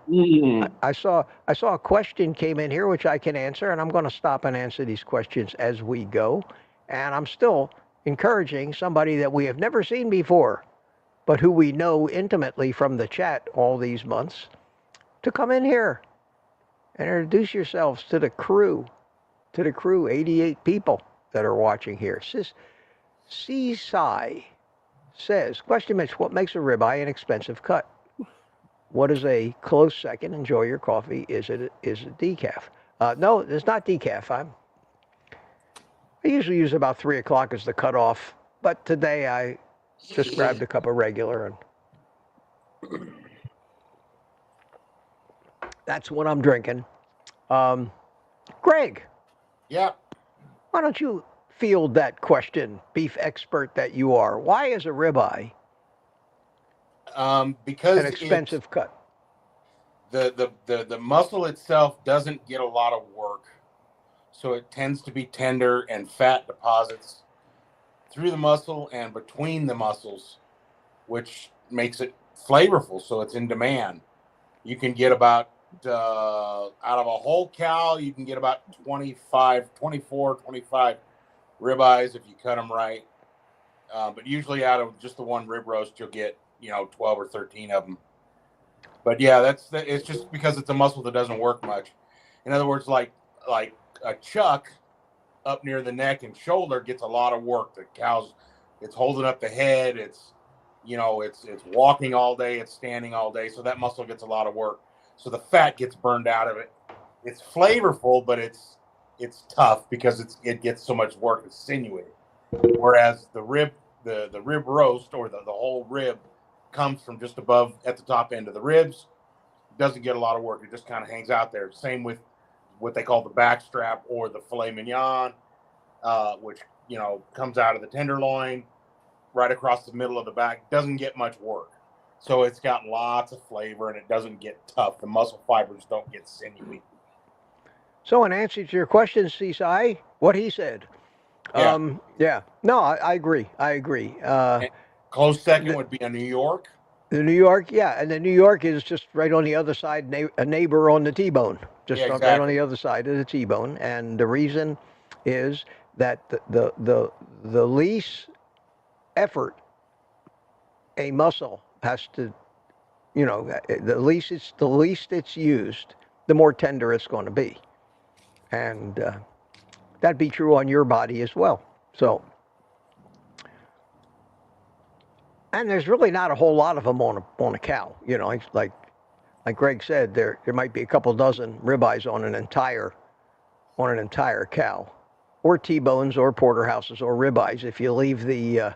I saw a question came in here which I can answer, and I'm going to stop and answer these questions as we go. And I'm still encouraging somebody that we have never seen before, but who we know intimately from the chat all these months, to come in here and introduce yourselves to the crew, 88 people that are watching here. Seasai says, question, Mitch, what makes a ribeye an expensive cut? What is a close second? Enjoy your coffee. Is it decaf? No, it's not decaf. I usually use about 3 o'clock as the cutoff, but today I just grabbed a cup of regular, and that's what I'm drinking. Greg. Yeah. Why don't you field that question, beef expert that you are? Why is a ribeye because an expensive cut? The muscle itself doesn't get a lot of work, so it tends to be tender, and fat deposits through the muscle and between the muscles, which makes it flavorful, so it's in demand. You can get about out of a whole cow, you can get about 24, 25 ribeyes if you cut them right. But usually out of just the one rib roast, you'll get 12 or 13 of them. But yeah, it's just because it's a muscle that doesn't work much. In other words, like a chuck up near the neck and shoulder gets a lot of work. The cow's, it's holding up the head. It's it's walking all day. It's standing all day. So that muscle gets a lot of work. So the fat gets burned out of it. It's flavorful, but it's tough because it gets so much work. It's sinewy. Whereas the rib roast, or the whole rib, comes from just above at the top end of the ribs. It doesn't get a lot of work. It just kind of hangs out there. Same with what they call the back strap, or the filet mignon, which comes out of the tenderloin right across the middle of the back. Doesn't get much work. So it's got lots of flavor, and it doesn't get tough. The muscle fibers don't get sinewy. So in answer to your question, Seaside, what he said. Yeah. No, I agree. I agree. Close second would be a New York. The New York, yeah, and the New York is just right on the other side, a neighbor on the T-bone, just exactly. right on the other side of the T-bone. And the reason is that the least effort a muscle has to, the least it's used, the more tender it's going to be, and that'd be true on your body as well. So. And there's really not a whole lot of them on a cow. Like Greg said, there might be a couple dozen ribeyes on an entire cow, or T-bones, or porterhouses, or ribeyes. If you leave the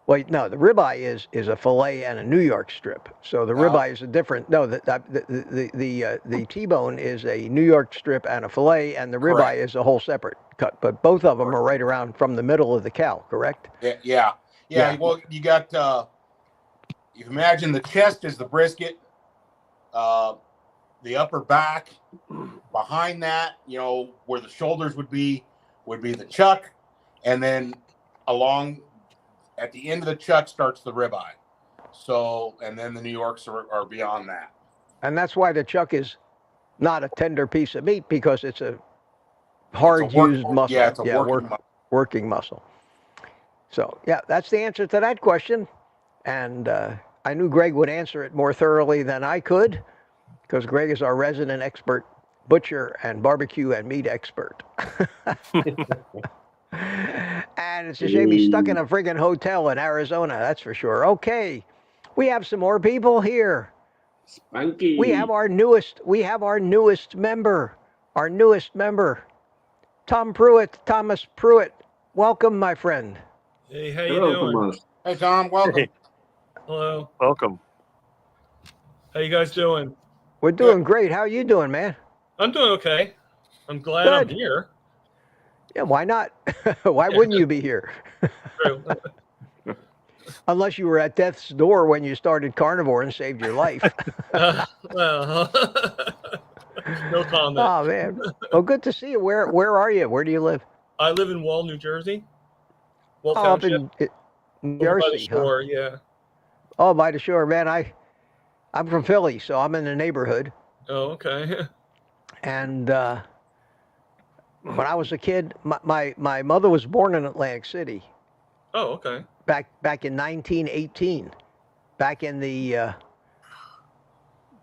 the ribeye is a fillet and a New York strip. So the ribeye is a different. No, the T-bone is a New York strip and a fillet, and the ribeye is a whole separate cut. But both of them are right around from the middle of the cow. Correct? Yeah, well, you got, you imagine the chest is the brisket, the upper back, behind that, where the shoulders would be the chuck, and then along at the end of the chuck starts the ribeye. So, and then the New Yorks are beyond that. And that's why the chuck is not a tender piece of meat, because it's a hard-used muscle. Yeah, it's a working muscle. So, yeah, that's the answer to that question. And I knew Greg would answer it more thoroughly than I could, because Greg is our resident expert butcher and barbecue and meat expert. And it's a shame he's stuck in a friggin' hotel in Arizona, that's for sure. Okay, we have some more people here. Spunky. We have our newest member. Thomas Pruitt. Welcome, my friend. Hey, how you doing? Thomas. Hey, Tom, welcome. Hey. Hello. Welcome. How you guys doing? We're doing great. How are you doing, man? I'm doing okay. I'm glad I'm here. Yeah, why not? Why wouldn't you be here? True. Unless you were at death's door when you started Carnivore and saved your life. Well, no comment. Oh, man. Well, good to see you. Where are you? Where do you live? I live in Wall, New Jersey. Wall Up Township. in Over by the Jersey. shore, yeah. Oh, by the shore, man. I'm from Philly, so I'm in the neighborhood. Oh, okay. And when I was a kid, my mother was born in Atlantic City. Oh, okay. Back in 1918, back in the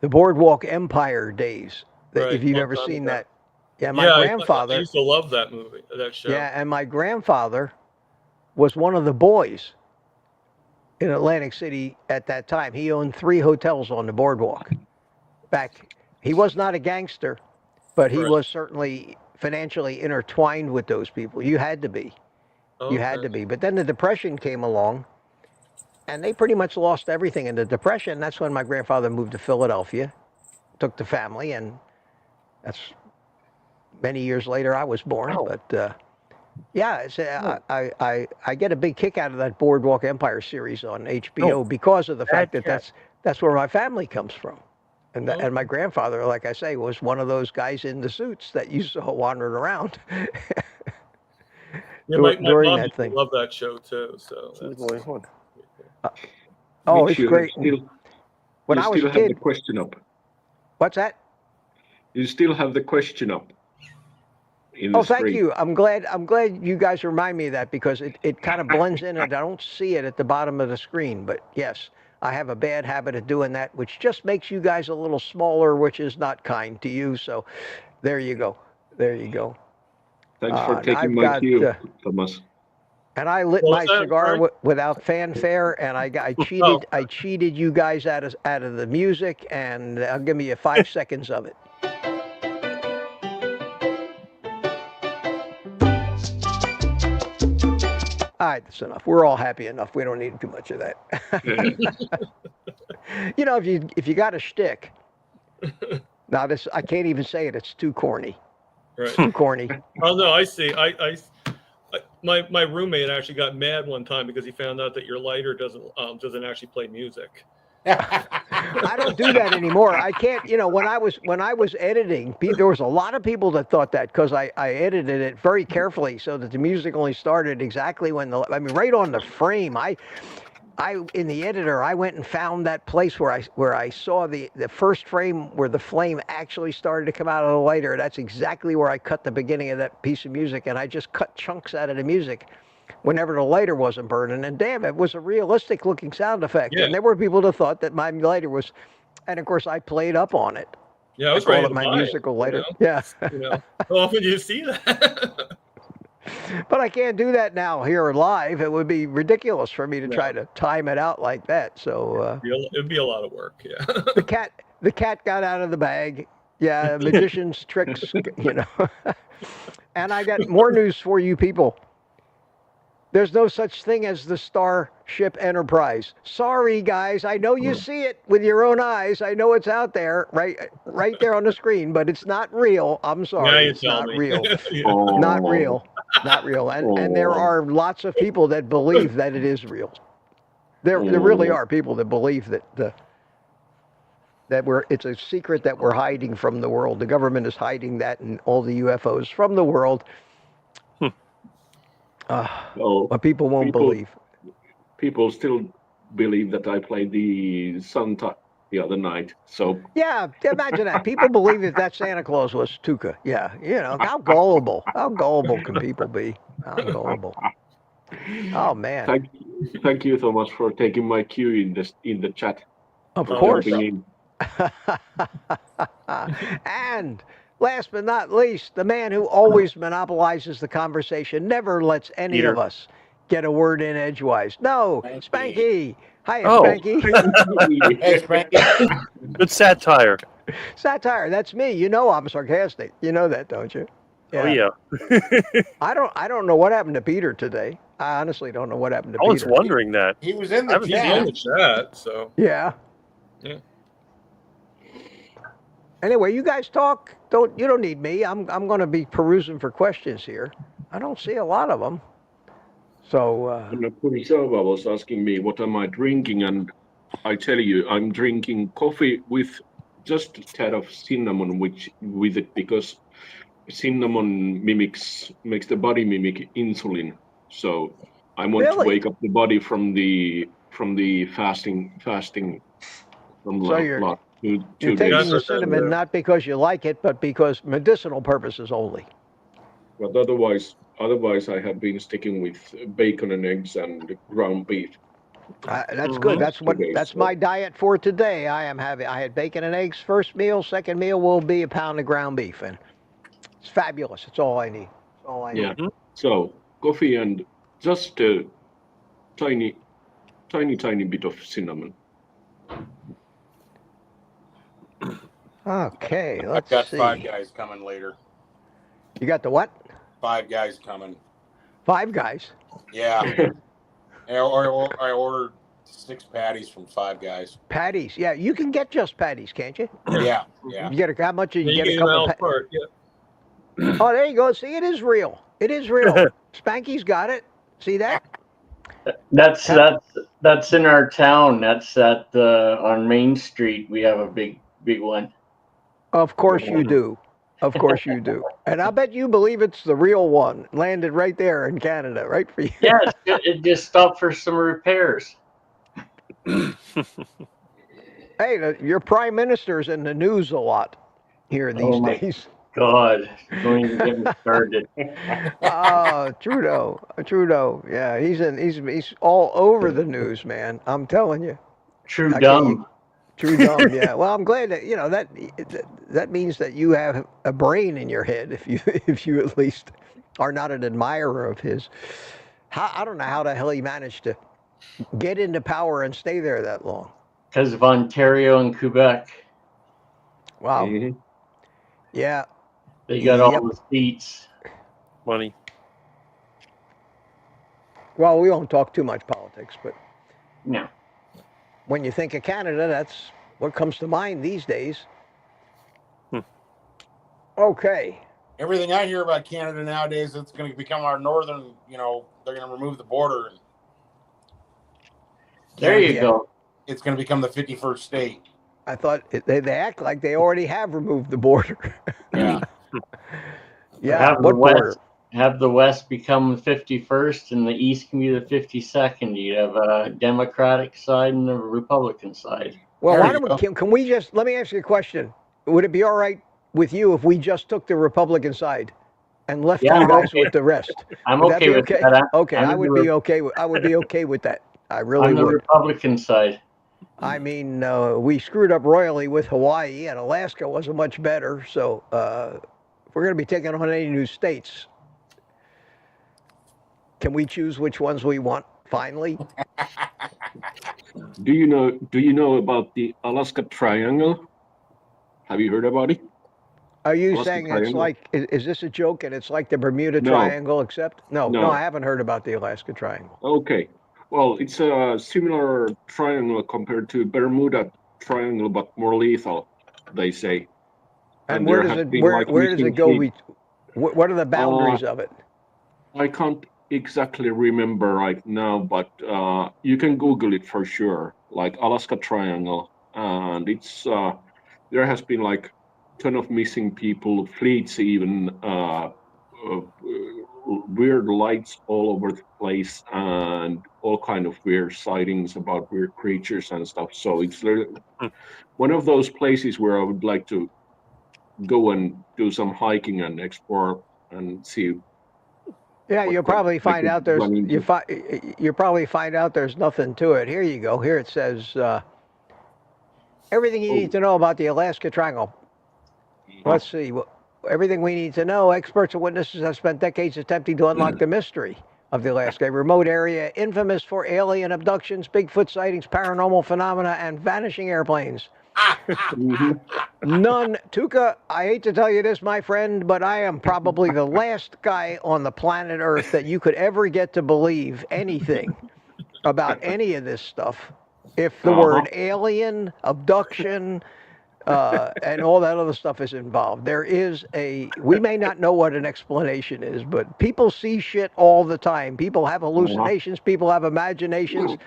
Boardwalk Empire days. Right, If you've long ever time seen ago. that. Yeah, my grandfather. I used to love that movie, that show. Yeah, and my grandfather was one of the boys in Atlantic City at that time. He owned 3 hotels on the boardwalk. He was not a gangster, but he was certainly financially intertwined with those people. You had to be. You had to be. But then the Depression came along, and they pretty much lost everything in the Depression. That's when my grandfather moved to Philadelphia, took the family, and that's many years later I was born. Wow. But yeah, it's, I get a big kick out of that Boardwalk Empire series on HBO because of the fact that that's where my family comes from. And, and my grandfather, like I say, was one of those guys in the suits that you saw wandering around. Yeah, my during mom that thing. loved that show too. So oh, Mitch, it's great. When I was a have the kid, question up. What's that? You still have the question up. Oh, thank you. I'm glad you guys remind me of that, because it kind of blends in and I don't see it at the bottom of the screen. But yes, I have a bad habit of doing that, which just makes you guys a little smaller, which is not kind to you. So there you go. There you go. Thanks for taking my cue, Thomas. And I lit my cigar without fanfare, and I cheated. I cheated you guys out of the music, and I'll give you 5 seconds of it. All right, that's enough. We're all happy enough. We don't need too much of that. You know, if you got a shtick, now this I can't even say it. It's too corny. Right. Too corny. Oh no, I see. My roommate actually got mad one time because he found out that your lighter doesn't actually play music. I don't do that anymore. I can't. When I was editing, there was a lot of people that thought that because I edited it very carefully so that the music only started exactly when right on the frame. I in the editor, I went and found that place where I saw the first frame where the flame actually started to come out of the lighter. That's exactly where I cut the beginning of that piece of music, and I just cut chunks out of the music whenever the lighter wasn't burning. And damn, it was a realistic looking sound effect. Yeah. And there were people that thought that my lighter was, and of course I played up on it. Yeah, I was call ready it to my buy musical it, lighter. Yeah. How often do you see that? But I can't do that now here live. It would be ridiculous for me to try to time it out like that. So it'd be a lot of work. Yeah. The cat got out of the bag. Yeah, magician's tricks, And I got more news for you people. There's no such thing as the Starship Enterprise. Sorry, guys. I know you see it with your own eyes. I know it's out there, right there on the screen, but it's not real. I'm sorry. It's not real. Not real. Not real. And there are lots of people that believe that it is real. There really are people that believe that it's a secret that we're hiding from the world. The government is hiding that and all the UFOs from the world. But people won't believe. People still believe that I played the Santa the other night. So yeah, imagine that. People believe that Santa Claus was Tuca. Yeah, how gullible can people be? How gullible. Oh man. Thank you so much for taking my cue in the chat. Of course. And last but not least, the man who always monopolizes the conversation, never lets any of us get a word in edgewise. No, Spanky. Hi, Spanky. Hey, Spanky. Good satire. Satire. That's me. I'm sarcastic. You know that, don't you? Yeah. Oh yeah. I don't know what happened to Peter today. I honestly don't know what happened to Peter. I was wondering that. He was in the chat. He's in the chat, so. Yeah. Yeah. Anyway, you guys talk. You don't need me. I'm going to be perusing for questions here. I don't see a lot of them. So. Purisova was asking me what am I drinking, and I tell you, I'm drinking coffee with just a tad of cinnamon with it because cinnamon makes the body mimic insulin. So I want to wake up the body from the fasting from so you're taking the cinnamon not because you like it, but because medicinal purposes only. But otherwise I have been sticking with bacon and eggs and ground beef. That's good. That's my diet for today. I had bacon and eggs first meal. Second meal will be a pound of ground beef, and it's fabulous. It's all I need. It's all I need. Yeah. So coffee and just a tiny bit of cinnamon. Okay, I've got 5 guys coming later. You got the what? 5 guys coming. 5 guys? Yeah. I ordered 6 patties from 5 guys. Patties? Yeah, you can get just patties, can't you? Yeah. You get how much? You get a couple couple. Yeah. Oh, there you go. See, it is real. It is real. Spanky's got it. See that? That's in our town. That's on Main Street. We have a big one. Of course you do. Of course you do. And I bet you believe it's the real one. Landed right there in Canada, right for you. Yes, it just stopped for some repairs. Hey, your prime minister's in the news a lot here these days. God, don't even get me started. Trudeau. Yeah, he's all over the news, man. I'm telling you. True dumb. Yeah. Well, I'm glad that that means that you have a brain in your head if you at least are not an admirer of his. I don't know how the hell he managed to get into power and stay there that long. Because of Ontario and Quebec. Wow. Mm-hmm. Yeah. They got all the seats. Money. Well, we won't talk too much politics, but no. When you think of Canada, that's what comes to mind these days. Okay. Everything I hear about Canada nowadays, it's going to become our northern, they're going to remove the border. There you go. it's going to become the 51st state. I thought they act like they already have removed the border. Yeah. Yeah. What border? Have the West become 51st and the East can be the 52nd. You have a Democratic side and a Republican side. Well, why don't we, can we just, let me ask you a question. Would it be all right with you if we just took the Republican side and left you guys with the rest? I'm okay with that. Okay, I would be okay with that. I really would. I'm the Republican side. I mean, we screwed up royally with Hawaii, and Alaska wasn't much better. So if we're going to be taking on any new states, can we choose which ones we want finally? Do you know about the Alaska Triangle? Have you heard about it? Are you saying it's like, is this a joke and it's like the Bermuda Triangle except? No, I haven't heard about the Alaska Triangle. Okay. Well, it's a similar triangle compared to Bermuda Triangle, but more lethal, they say. And where does it go? What are the boundaries of it? I can't exactly remember right now, but you can Google it for sure, like Alaska Triangle. And it's there has been like a ton of missing people, fleets even, weird lights all over the place, and all kind of weird sightings about weird creatures and stuff. So it's one of those places where I would like to go and do some hiking and explore and see. Yeah, you'll probably find out there's you probably find out there's nothing to it. Here you go. Here it says everything you need to know about the Alaska Triangle. Let's see. Everything we need to know. Experts and witnesses have spent decades attempting to unlock the mystery of the Alaska, a remote area infamous for alien abductions, Bigfoot sightings, paranormal phenomena, and vanishing airplanes. None. Tuka, I hate to tell you this, my friend, but I am probably the last guy on the planet Earth that you could ever get to believe anything about any of this stuff. If the word alien, abduction, and all that other stuff is involved. We may not know what an explanation is, but people see shit all the time. People have hallucinations, people have imaginations,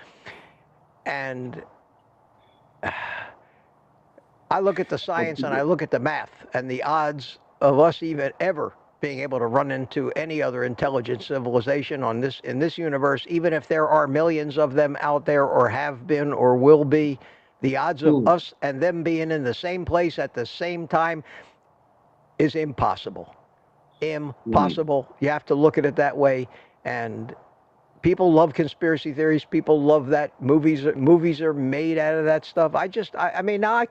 and I look at the science and I look at the math, and the odds of us even ever being able to run into any other intelligent civilization in this universe, even if there are millions of them out there or have been or will be, the odds of us and them being in the same place at the same time is impossible. Impossible. You have to look at it that way. And people love conspiracy theories. People love that movies are made out of that stuff. I mean, now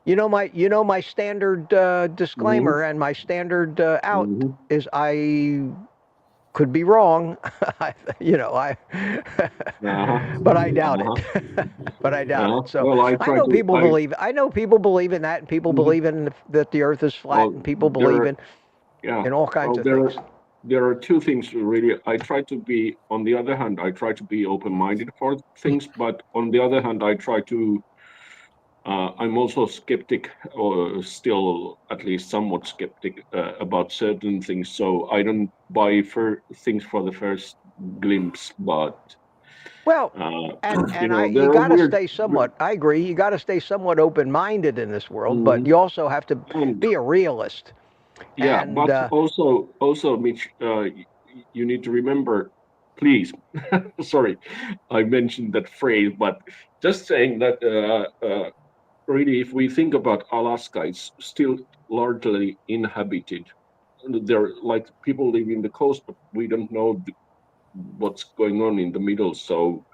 my standard disclaimer and my standard out is I could be wrong, but I doubt it. But I doubt it. So I know people believe in that, and people believe in that the Earth is flat, and people believe in all kinds of things. There are two things really. On the other hand, I try to be open-minded for things, but on the other hand, I try to. I'm also skeptic, or still at least somewhat skeptic about certain things. So I don't buy things for the first glimpse. But you got to stay somewhat. I agree. You got to stay somewhat open-minded in this world, but you also have to be a realist. Yeah, but also, Mitch, you need to remember. Please, sorry, I mentioned that phrase, but just saying that. Really, if we think about Alaska, it's still largely inhabited. There, like people live in the coast, but we don't know what's going on in the middle. So,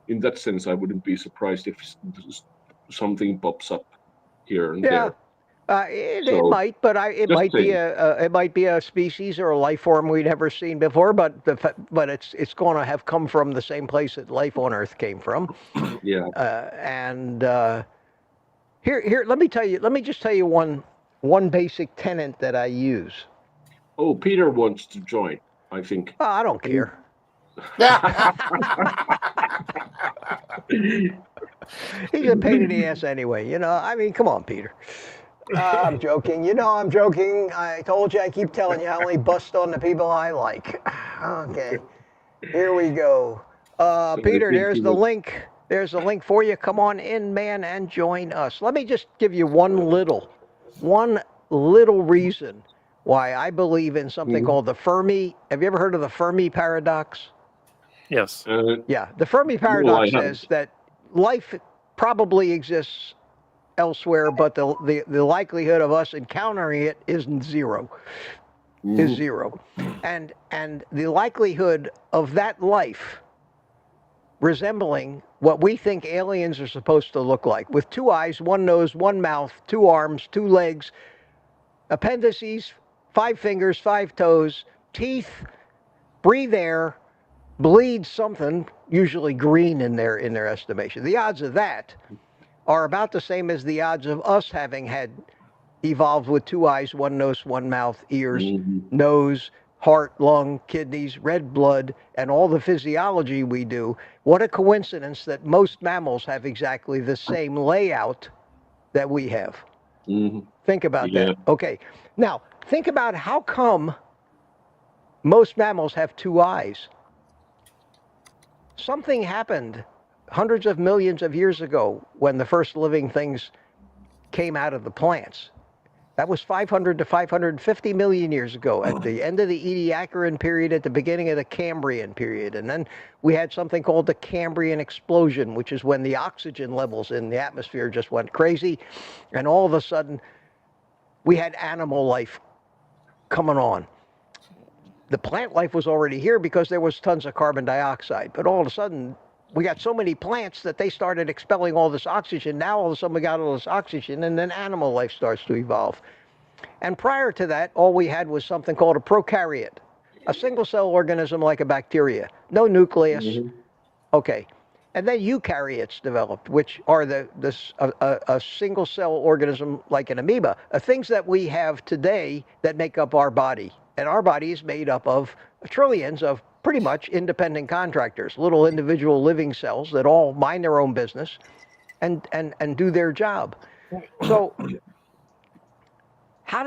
in that sense, I wouldn't be surprised if something pops up here and there. It might, but it might be a species or a life form we'd never seen before. But it's going to have come from the same place that life on Earth came from. Yeah. Here, let me just tell you one basic tenet that I use. Oh, Peter wants to join, I think. Oh, I don't care. He's a pain in the ass anyway, I mean, come on, Peter. I'm joking. I'm joking. I told you, I keep telling you, I only bust on the people I like. Okay. Here we go. Peter, there's the link. There's a link for you. Come on in, man, and join us. Let me just give you one little reason why I believe in something called the Fermi. Have you ever heard of the Fermi paradox? Yes. Yeah, the Fermi paradox says that life probably exists elsewhere, but the likelihood of us encountering it is zero. Is zero. And the likelihood of that life resembling what we think aliens are supposed to look like, with 2 eyes, 1 nose, 1 mouth, 2 arms, 2 legs, appendices, 5 fingers, 5 toes, teeth, breathe air, bleed something, usually green in their estimation. The odds of that are about the same as the odds of us having had evolved with 2 eyes, 1 nose, 1 mouth, ears, nose, heart, lung, kidneys, red blood, and all the physiology we do. What a coincidence that most mammals have exactly the same layout that we have. Think about that. Okay. Now, think about how come most mammals have 2 eyes. Something happened hundreds of millions of years ago when the first living things came out of the plants. That was 500 to 550 million years ago, at the end of the Ediacaran period, at the beginning of the Cambrian period. And then we had something called the Cambrian explosion, which is when the oxygen levels in the atmosphere just went crazy. And all of a sudden, we had animal life coming on. The plant life was already here because there was tons of carbon dioxide. But all of a sudden, we got so many plants that they started expelling all this oxygen. Now, all of a sudden, we got all this oxygen, and then animal life starts to evolve. And prior to that, all we had was something called a prokaryote, a single-cell organism like a bacteria, no nucleus. Okay. And then eukaryotes developed, which are a single-cell organism like an amoeba, things that we have today that make up our body. And our body is made up of trillions of pretty much independent contractors, little individual living cells that all mind their own business and do their job. So how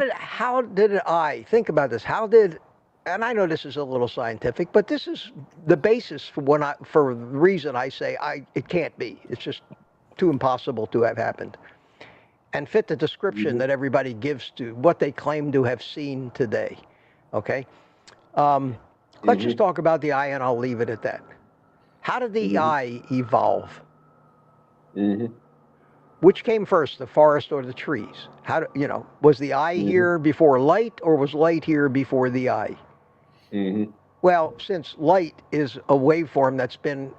did I think about this? And I know this is a little scientific, but this is the basis for the reason I say it can't be. It's just too impossible to have happened and fit the description that everybody gives to what they claim to have seen today. Okay? Let's just talk about the eye, and I'll leave it at that. How did the eye evolve? Which came first, the forest or the trees? Was the eye here before light, or was light here before the eye? Well, since light is a waveform that's been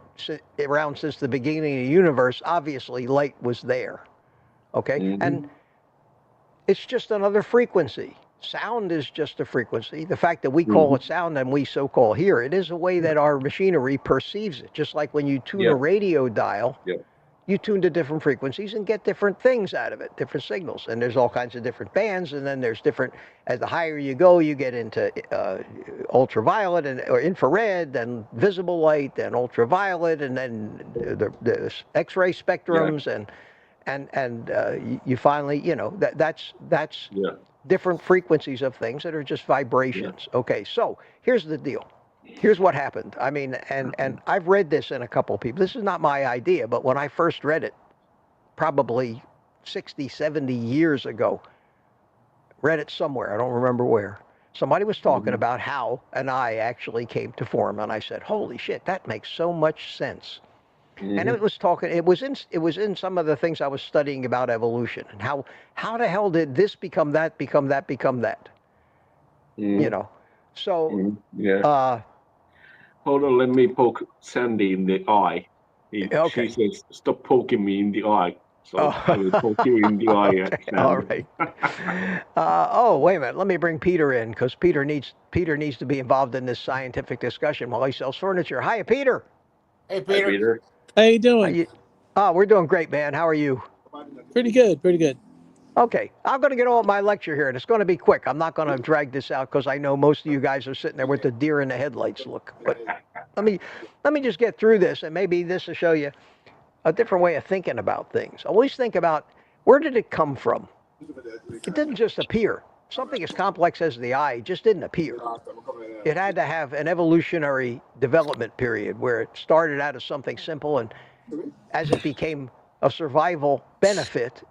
around since the beginning of the universe, obviously light was there. Okay? And it's just another frequency. Sound is just a frequency. The fact that we call it sound and we so-called hear it is a way that our machinery perceives it. Just like when you tune a radio dial, you tune to different frequencies and get different things out of it, different signals. And there's all kinds of different bands, and then there's different, as the higher you go, you get into ultraviolet or infrared, and visible light, and ultraviolet, and then the X-ray spectrums, and you finally, that's different frequencies of things that are just vibrations. Okay, so here's the deal. Here's what happened. I mean, and I've read this in a couple of people. This is not my idea, but when I first read it, probably 60, 70 years ago, read it somewhere, I don't remember where. Somebody was talking about how an eye actually came to form, and I said, holy shit, that makes so much sense. And it was in some of the things I was studying about evolution, and how the hell did this become that, become that, become that? So hold on, let me poke Sandy in the eye. She says, stop poking me in the eye. So I will poke you in the eye. Okay, all right. Wait a minute. Let me bring Peter in, because Peter needs to be involved in this scientific discussion while he sells furniture. Hiya, Peter. Hey, Peter. Hi, Peter. How you doing? We're doing great, man. How are you? Pretty good, pretty good. Okay, I'm going to get on with my lecture here, and it's going to be quick. I'm not going to drag this out because I know most of you guys are sitting there with the deer in the headlights look. But let me just get through this, and maybe this will show you a different way of thinking about things. Always think about, where did it come from? It didn't just appear. Something as complex as the eye just didn't appear. It had to have an evolutionary development period where it started out as something simple, and as it became a survival benefit,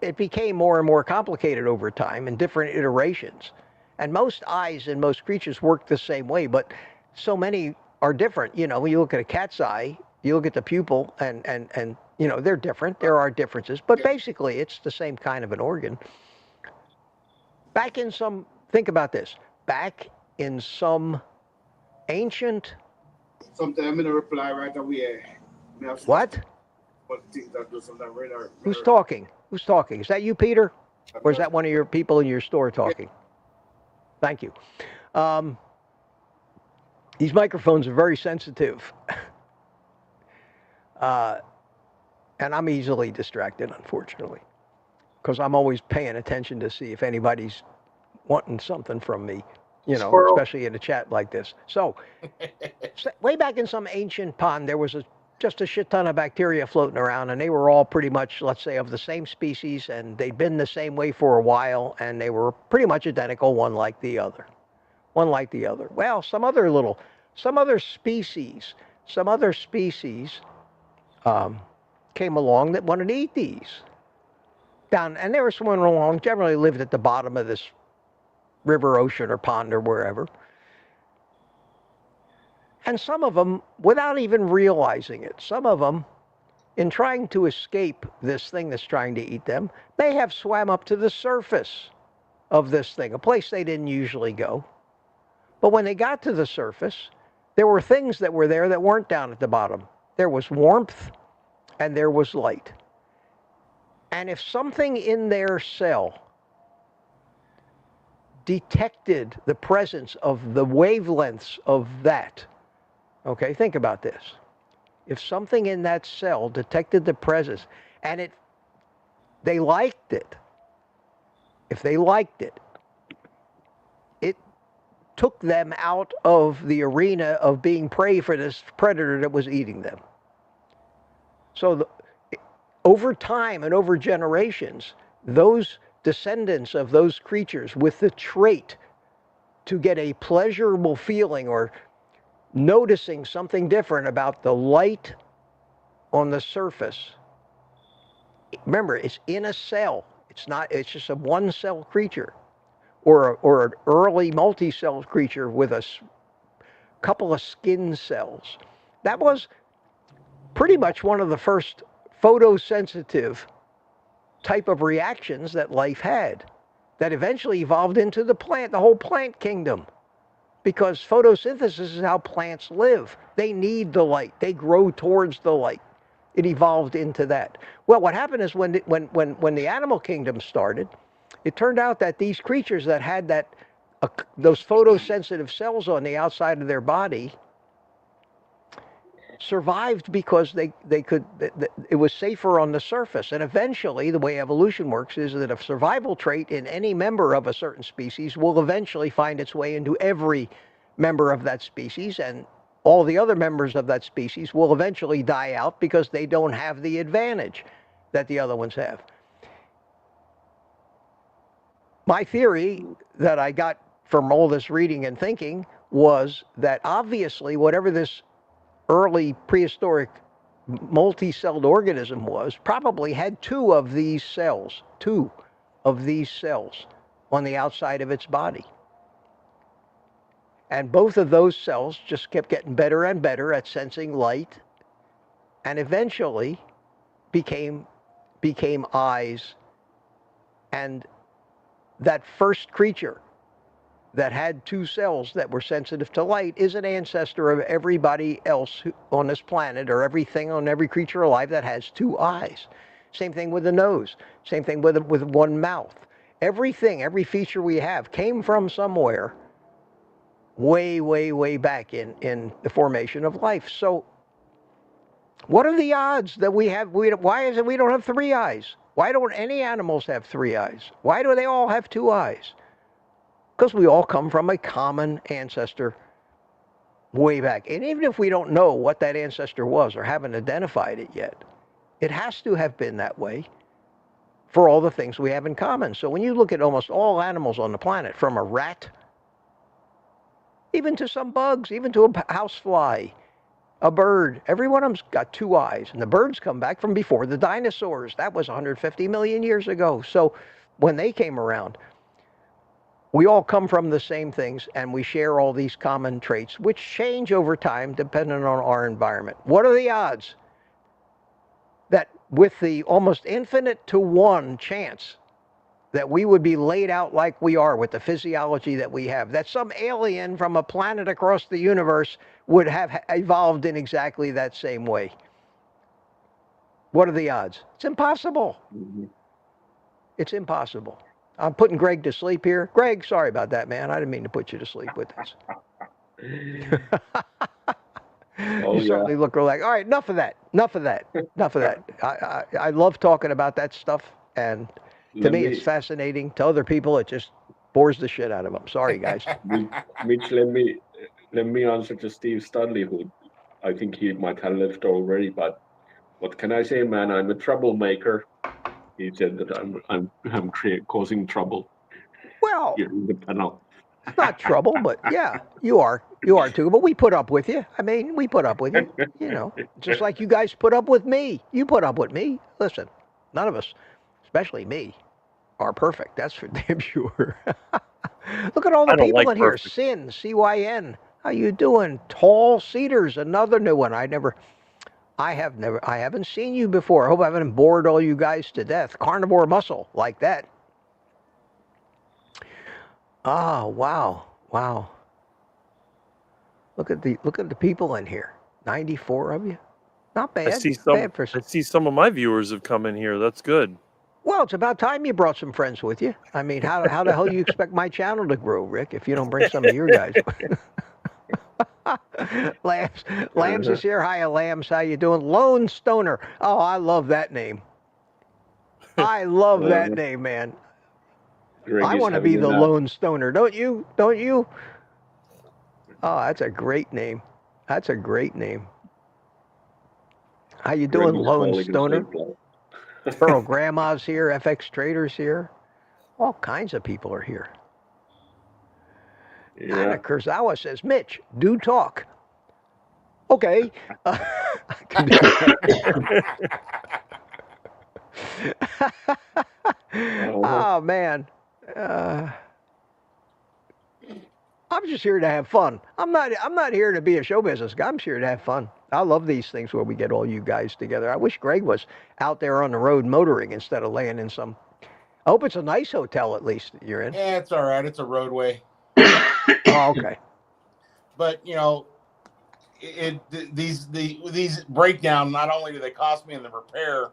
it became more and more complicated over time in different iterations. And most eyes in most creatures work the same way, but so many are different. You know, when you look at a cat's eye, you look at the pupil, and you know, they're different. There are differences, but basically it's the same kind of an organ. Back in some, think about this, back in some ancient... Sometimes I'm going to reply right away. What? Who's talking? Who's talking? Is that you, Peter? Or is that one of your people in your store talking? Thank you. These microphones are very sensitive. And I'm easily distracted, unfortunately, because I'm always paying attention to see if anybody's wanting something from me, you know, especially in a chat like this. So way back in some ancient pond, there was just a shit ton of bacteria floating around, and they were all pretty much, let's say, of the same species, and they'd been the same way for a while, and they were pretty much identical, one like the other. One like the other. Well, some other species came along that wanted to eat these. And they were swimming along, generally lived at the bottom of this river, ocean, or pond, or wherever. And some of them, without even realizing it, some of them, in trying to escape this thing that's trying to eat them, may have swam up to the surface of this thing, a place they didn't usually go. But when they got to the surface, there were things that were there that weren't down at the bottom. There was warmth and there was light. And if something in their cell detected the presence of the wavelengths of that, okay, think about this. If something in that cell detected the presence and they liked it, if they liked it, it took them out of the arena of being prey for this predator that was eating them. So over time and over generations, those descendants of those creatures with the trait to get a pleasurable feeling or noticing something different about the light on the surface. Remember, it's in a cell. It's just a one-cell creature or an early multi-cell creature with a couple of skin cells. That was pretty much one of the first photosensitive type of reactions that life had that eventually evolved into the whole plant kingdom. Because photosynthesis is how plants live. They need the light. They grow towards the light. It evolved into that. Well, what happened is when the animal kingdom started, it turned out that these creatures that had those photosensitive cells on the outside of their body survived because it was safer on the surface. And eventually, the way evolution works is that a survival trait in any member of a certain species will eventually find its way into every member of that species, and all the other members of that species will eventually die out because they don't have the advantage that the other ones have. My theory that I got from all this reading and thinking was that obviously whatever this early prehistoric multi-celled organism was probably had two of these cells on the outside of its body. And both of those cells just kept getting better and better at sensing light and eventually became eyes. And that first creature that had two cells that were sensitive to light is an ancestor of everybody else on this planet, or everything on every creature alive that has two eyes. Same thing with the nose. Same thing with one mouth. Everything, every feature we have came from somewhere way, way, way back in the formation of life. So what are the odds that we have? Why is it we don't have three eyes? Why don't any animals have three eyes? Why do they all have two eyes? Because we all come from a common ancestor way back. And even if we don't know what that ancestor was or haven't identified it yet, it has to have been that way for all the things we have in common. So when you look at almost all animals on the planet, from a rat, even to some bugs, even to a housefly, A bird. Every one of them's got two eyes, and the birds come back from before the dinosaurs. That was 150 million years ago. So when they came around, we all come from the same things, and we share all these common traits, which change over time depending on our environment. What are the odds that with the almost infinite to 1 chance that we would be laid out like we are with the physiology that we have, that some alien from a planet across the universe would have evolved in exactly that same way? What are the odds? It's impossible. Mm-hmm. It's impossible. I'm putting Greg to sleep here. Greg, sorry about that, man. I didn't mean to put you to sleep with this. You certainly look like, all right, enough of that. Enough of that. Enough of that. I love talking about that stuff, and to me, it's fascinating. To other people, it just bores the shit out of them. Sorry, guys. Mitch, let me answer to Steve Studley, who I think he might have left already. But what can I say, man? I'm a troublemaker. He said that I'm causing trouble. Well, here in the panel. Not trouble, but yeah, you are too. But we put up with you. I mean, we put up with you. You know, just like you guys put up with me. You put up with me. Listen, none of us, especially me, are perfect. That's for damn sure. Look at all the people in here. Sin, CYN. How you doing? Tall Cedars, another new one. I haven't seen you before. I hope I haven't bored all you guys to death. Carnivore Muscle, like that. Oh, wow. Look at the people in here. 94 of you. Not bad. I see some of my viewers have come in here. That's good. Well, it's about time you brought some friends with you. I mean, how the hell do you expect my channel to grow, Rick, if you don't bring some of your guys? Lambs is here. Hiya, Lambs. How you doing? Lone Stoner. Oh, I love that name. I love that name, man. I want to be the Lone Stoner. Don't you? Don't you? Oh, that's a great name. That's a great name. How you doing, Lone Stoner? Pearl Grandma's here. FX Trader's here. All kinds of people are here. Yeah. Anna Kurzawa says, Mitch, do talk. Okay. Oh, man. I'm just here to have fun. I'm not here to be a show business guy. I'm just here to have fun. I love these things where we get all you guys together. I wish Greg was out there on the road motoring instead of laying in some. I hope it's a nice hotel at least you're in. Yeah, it's all right. It's a roadway. Oh, okay. But you know, these breakdowns, not only do they cost me in the repair,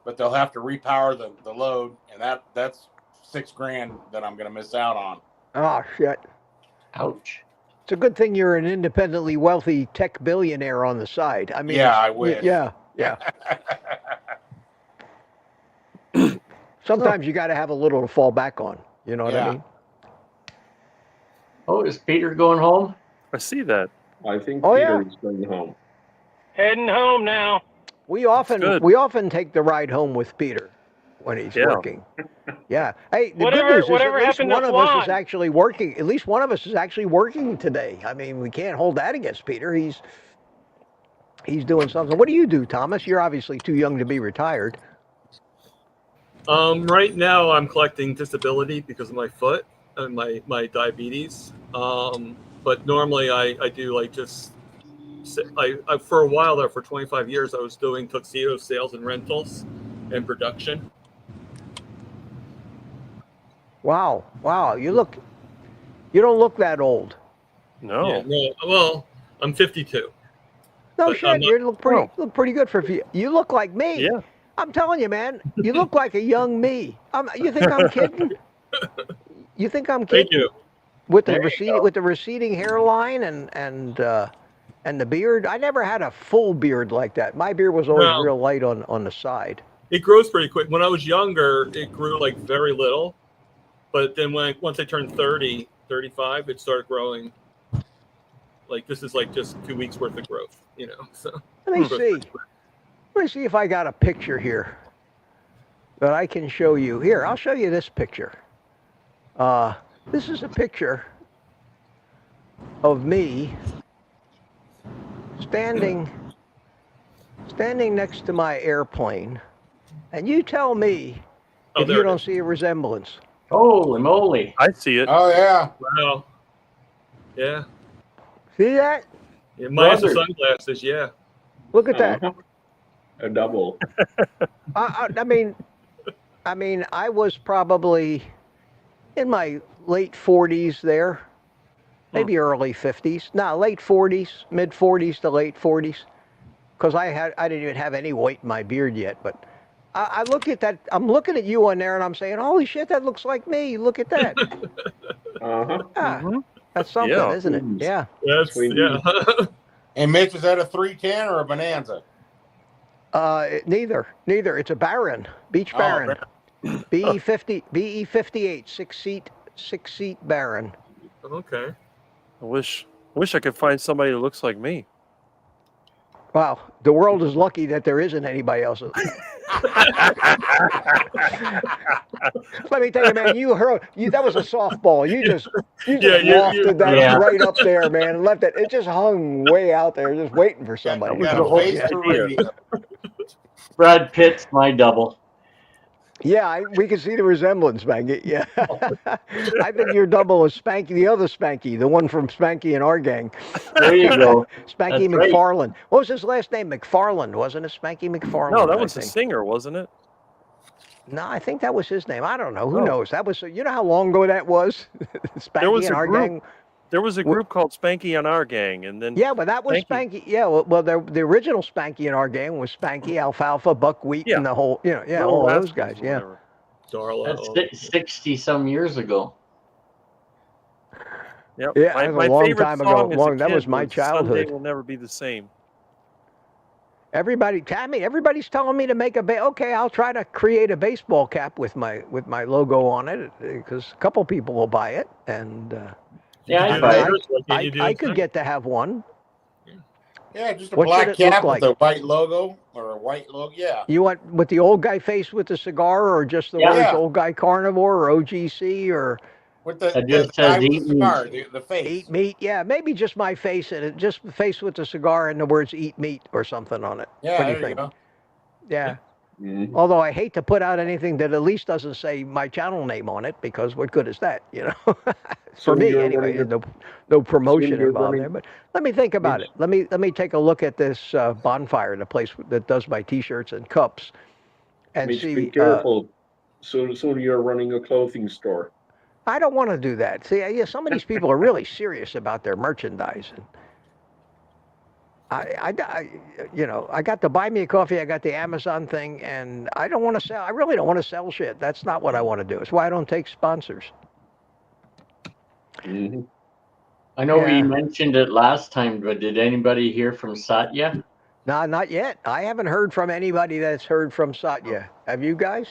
but they'll have to repower the load, and that's $6,000 that I'm going to miss out on. Oh shit! Ouch! It's a good thing you're an independently wealthy tech billionaire on the side. I mean, yeah, I wish. Yeah. Sometimes you got to have a little to fall back on. You know what I mean? Oh, is Peter going home? I see that. I think Peter is going home. Heading home now. We often take the ride home with Peter when he's working. Yeah. Hey, the good news is at least one of us is actually working. At least one of us is actually working today. I mean, we can't hold that against Peter. He's doing something. What do you do, Thomas? You're obviously too young to be retired. Right now I'm collecting disability because of my foot and my diabetes. But normally I do like just I for a while there, for 25 years, I was doing tuxedo sales and rentals and production. Wow. You don't look that old. No. Yeah, no. Well, I'm 52. No shit. You look pretty good for you. You look like me. Yeah. I'm telling you, man. You look like a young me. You think I'm kidding? You think I'm kidding? Thank you. With the receding hairline and the beard. I never had a full beard like that. My beard was always real light on the side. It grows pretty quick. When I was younger, it grew like very little. But then once I turned 30, 35, it started growing. Like this is like just 2 weeks worth of growth, you know. So let me see. Let me see if I got a picture here that I can show you. Here, I'll show you this picture. This is a picture of me standing next to my airplane, and you tell me if you don't see a resemblance. Holy moly! I see it. Oh yeah. Wow. Yeah. See that? Yeah, minus the sunglasses. Yeah. Look at that. A double. I mean, I was probably in my late 40s there, maybe early 50s. No, late 40s, mid 40s to late 40s, because I didn't even have any white in my beard yet. But I look at that. I'm looking at you on there, and I'm saying, "Holy shit, that looks like me! Look at that." That's something, isn't it? Yeah. Yes. Yeah. And Mitch, is that a 310 or a Bonanza? Neither. It's a Baron, Beach Baron, BE58, six seat Baron. Okay. I wish I could find somebody that looks like me. Wow, the world is lucky that there isn't anybody else. Let me tell you, man, that was a softball. You just lofted that right up there, man, and left it. It just hung way out there, just waiting for somebody. Brad Pitt's my double. Yeah, we can see the resemblance, man. Yeah, I think your double is Spanky, the other Spanky, the one from Spanky and our gang. There you go. Spanky That's McFarland. Right. What was his last name? McFarland, wasn't it? Spanky McFarland. No, that was a singer, wasn't it? No, I think that was his name. I don't know. Who knows? That was. You know how long ago that was? Spanky and our gang. There was a group called Spanky and Our Gang, and then but that was Spanky. Yeah, well, the original Spanky and our gang was Spanky, Alfalfa, Buckwheat, and the whole, all those guys. Yeah, Darla. That's 60-some years ago. Yep. Yeah, my a long favorite time song ago. as a That kid was my childhood. Sunday Will Never Be the Same. Everybody's telling me to make okay, I'll try to create a baseball cap with my logo on it, because a couple people will buy it, and. I could get to have one. Yeah, just a black cap with a white logo or a white logo. Yeah. You want with the old guy face with the cigar, or just the words "old guy carnivore" or OGC, or with the guy with the cigar, the face. Eat meat. Yeah, maybe just my face and it, just the face with the cigar and the words "eat meat" or something on it. Yeah, what do you there think? you go. Yeah. Mm-hmm. Although I hate to put out anything that at least doesn't say my channel name on it, because what good is that, For me, anyway, no promotion involved there. But let me think about it. Let me take a look at this bonfire, the place that does my T-shirts and cups, and Mitch, see. Be careful. Soon you're running a clothing store. I don't want to do that. See, some of these people are really serious about their merchandise. And I got the Buy Me a Coffee, I got the Amazon thing, and I don't want to sell. I really don't want to sell shit. That's not what I want to do. It's why I don't take sponsors. Mm-hmm. I know we mentioned it last time, but did anybody hear from Satya? No, not yet. I haven't heard from anybody that's heard from Satya. Have you guys?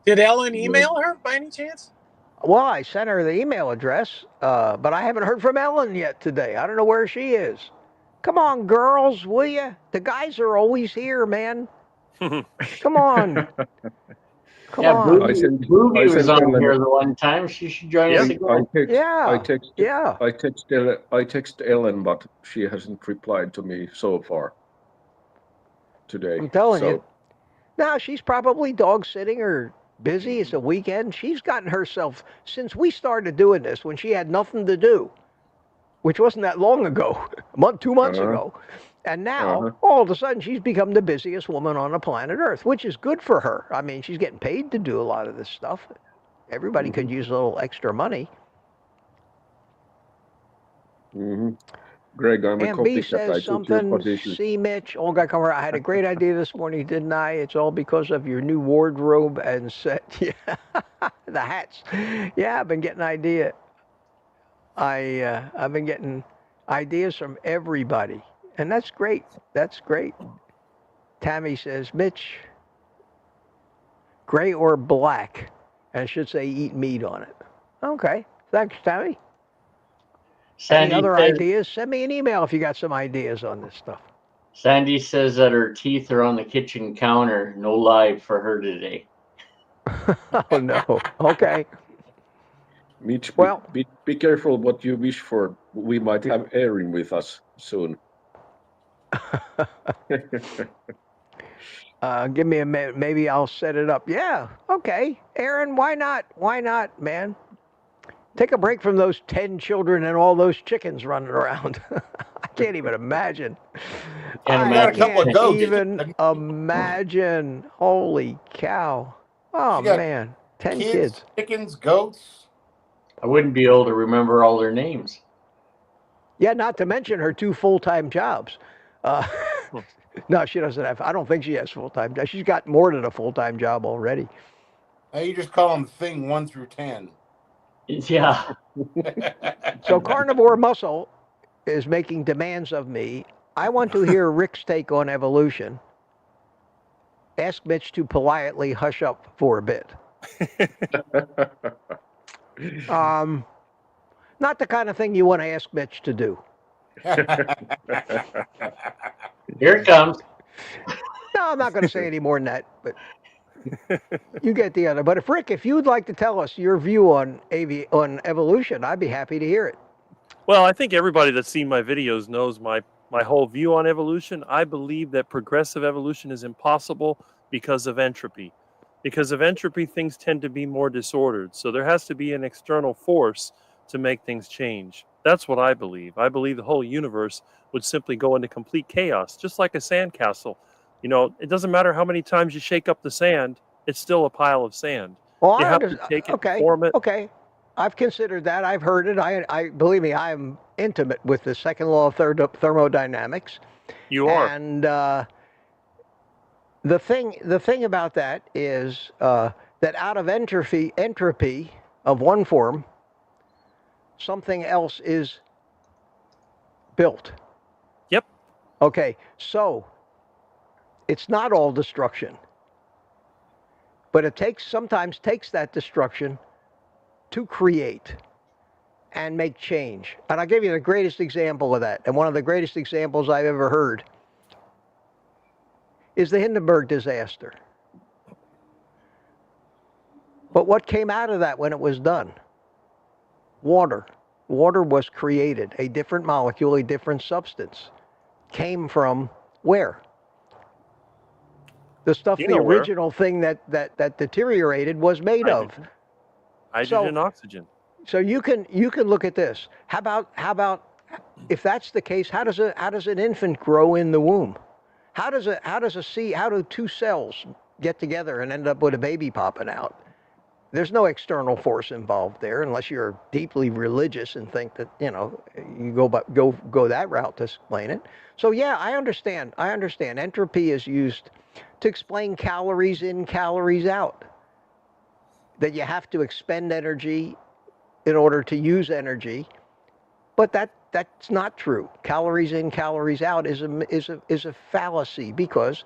Did Ellen email her by any chance? Well, I sent her the email address, but I haven't heard from Ellen yet today. I don't know where she is. Come on, girls, will you? The guys are always here, man. Come on. Come on. Booby was on here the one time. She should join us again. I text Ellen, but she hasn't replied to me so far today. I'm telling you. Now, she's probably dog sitting or busy. It's a weekend. She's gotten herself, since we started doing this, when she had nothing to do, which wasn't that long ago, 2 months ago. And now, all of a sudden, she's become the busiest woman on the planet Earth, which is good for her. I mean, she's getting paid to do a lot of this stuff. Everybody could use a little extra money. Greg, I'm a MB says something, see Mitch, old guy come around. I had a great idea this morning, didn't I? It's all because of your new wardrobe and set. Yeah, the hats. Yeah, I've been getting ideas. I've been getting ideas from everybody, and that's great. That's great. Tammy says, Mitch, gray or black, and it should say eat meat on it. Okay, thanks, Tammy. Any other ideas? Send me an email if you got some ideas on this stuff. Sandy says that her teeth are on the kitchen counter. No live for her today. Oh, no. Okay. Mitch, well, be careful what you wish for. We might have Erin with us soon. Give me a minute. Maybe I'll set it up. Yeah. Okay. Aaron, why not? Why not, man? Take a break from those 10 children and all those chickens running around. I can't even imagine. I can't even imagine. Holy cow. Oh, man. 10 kids. Chickens, goats. I wouldn't be able to remember all their names. Yeah, not to mention her 2 full-time jobs. No, she doesn't have. I don't think she has full-time. She's got more than a full-time job already. Hey, you just call them thing 1 through 10. Yeah. So Carnivore Muscle is making demands of me. I want to hear Rick's take on evolution. Ask Mitch to politely hush up for a bit. Not the kind of thing you want to ask Mitch to do. Here it comes. No, I'm not going to say any more than that, but you get the other. But if you'd like to tell us your view on evolution, I'd be happy to hear it. Well, I think everybody that's seen my videos knows my whole view on evolution. I believe that progressive evolution is impossible because of entropy. Because of entropy, things tend to be more disordered. So there has to be an external force to make things change. That's what I believe. I believe the whole universe would simply go into complete chaos, just like a sandcastle. You know, it doesn't matter how many times you shake up the sand, it's still a pile of sand. Well, you have to take it, form it. Okay. I've considered that. I've heard it. I believe me, I am intimate with the second law of thermodynamics. You are. And the thing about that is that out of entropy of one form, something else is built. Yep. Okay, so it's not all destruction, but it sometimes takes that destruction to create and make change. And I'll give you the greatest example of that, and one of the greatest examples I've ever heard is the Hindenburg disaster. But what came out of that when it was done? Water. Water was created. A different molecule, a different substance. Came from where? The stuff, the original thing that deteriorated was made of. Hydrogen, oxygen. So you can look at this. How about if that's the case, how does an infant grow in the womb? How do 2 cells get together and end up with a baby popping out? There's no external force involved there, unless you're deeply religious and think that, you know, you go that route to explain it. So yeah, I understand. Entropy is used to explain calories in, calories out. That you have to expend energy in order to use energy, but that's not true. Calories in, calories out is a fallacy because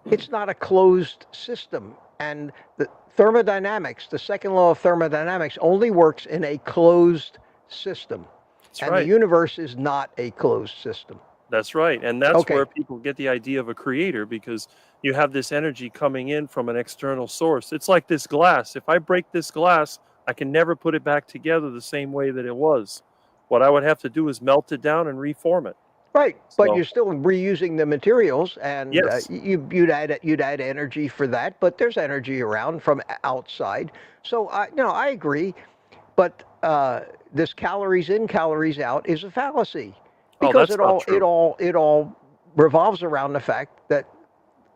it's not a closed system, and the thermodynamics, the second law of thermodynamics, only works in a closed system. That's and right. The universe is not a closed system. That's right. And that's where people get the idea of a creator, because you have this energy coming in from an external source. It's like this glass. If I break this glass, I can never put it back together the same way that it was. What I would have to do is melt it down and reform it. Right, but you're still reusing the materials, and yes. You'd add energy for that. But there's energy around from outside, so I agree. But this calories in, calories out is a fallacy because it all revolves around the fact that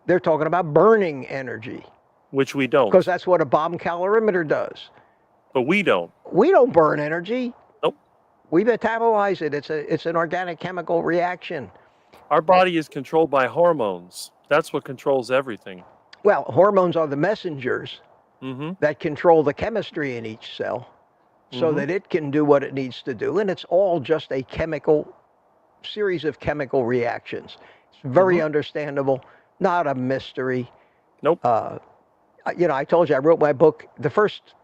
they're talking about burning energy, which we don't, because that's what a bomb calorimeter does. But we don't. We don't burn energy. Nope. We metabolize it. It's an organic chemical reaction. Our body is controlled by hormones. That's what controls everything. Well, hormones are the messengers that control the chemistry in each cell so that it can do what it needs to do. And it's all just a series of chemical reactions. It's very understandable, not a mystery. Nope. I told you I wrote my book. The first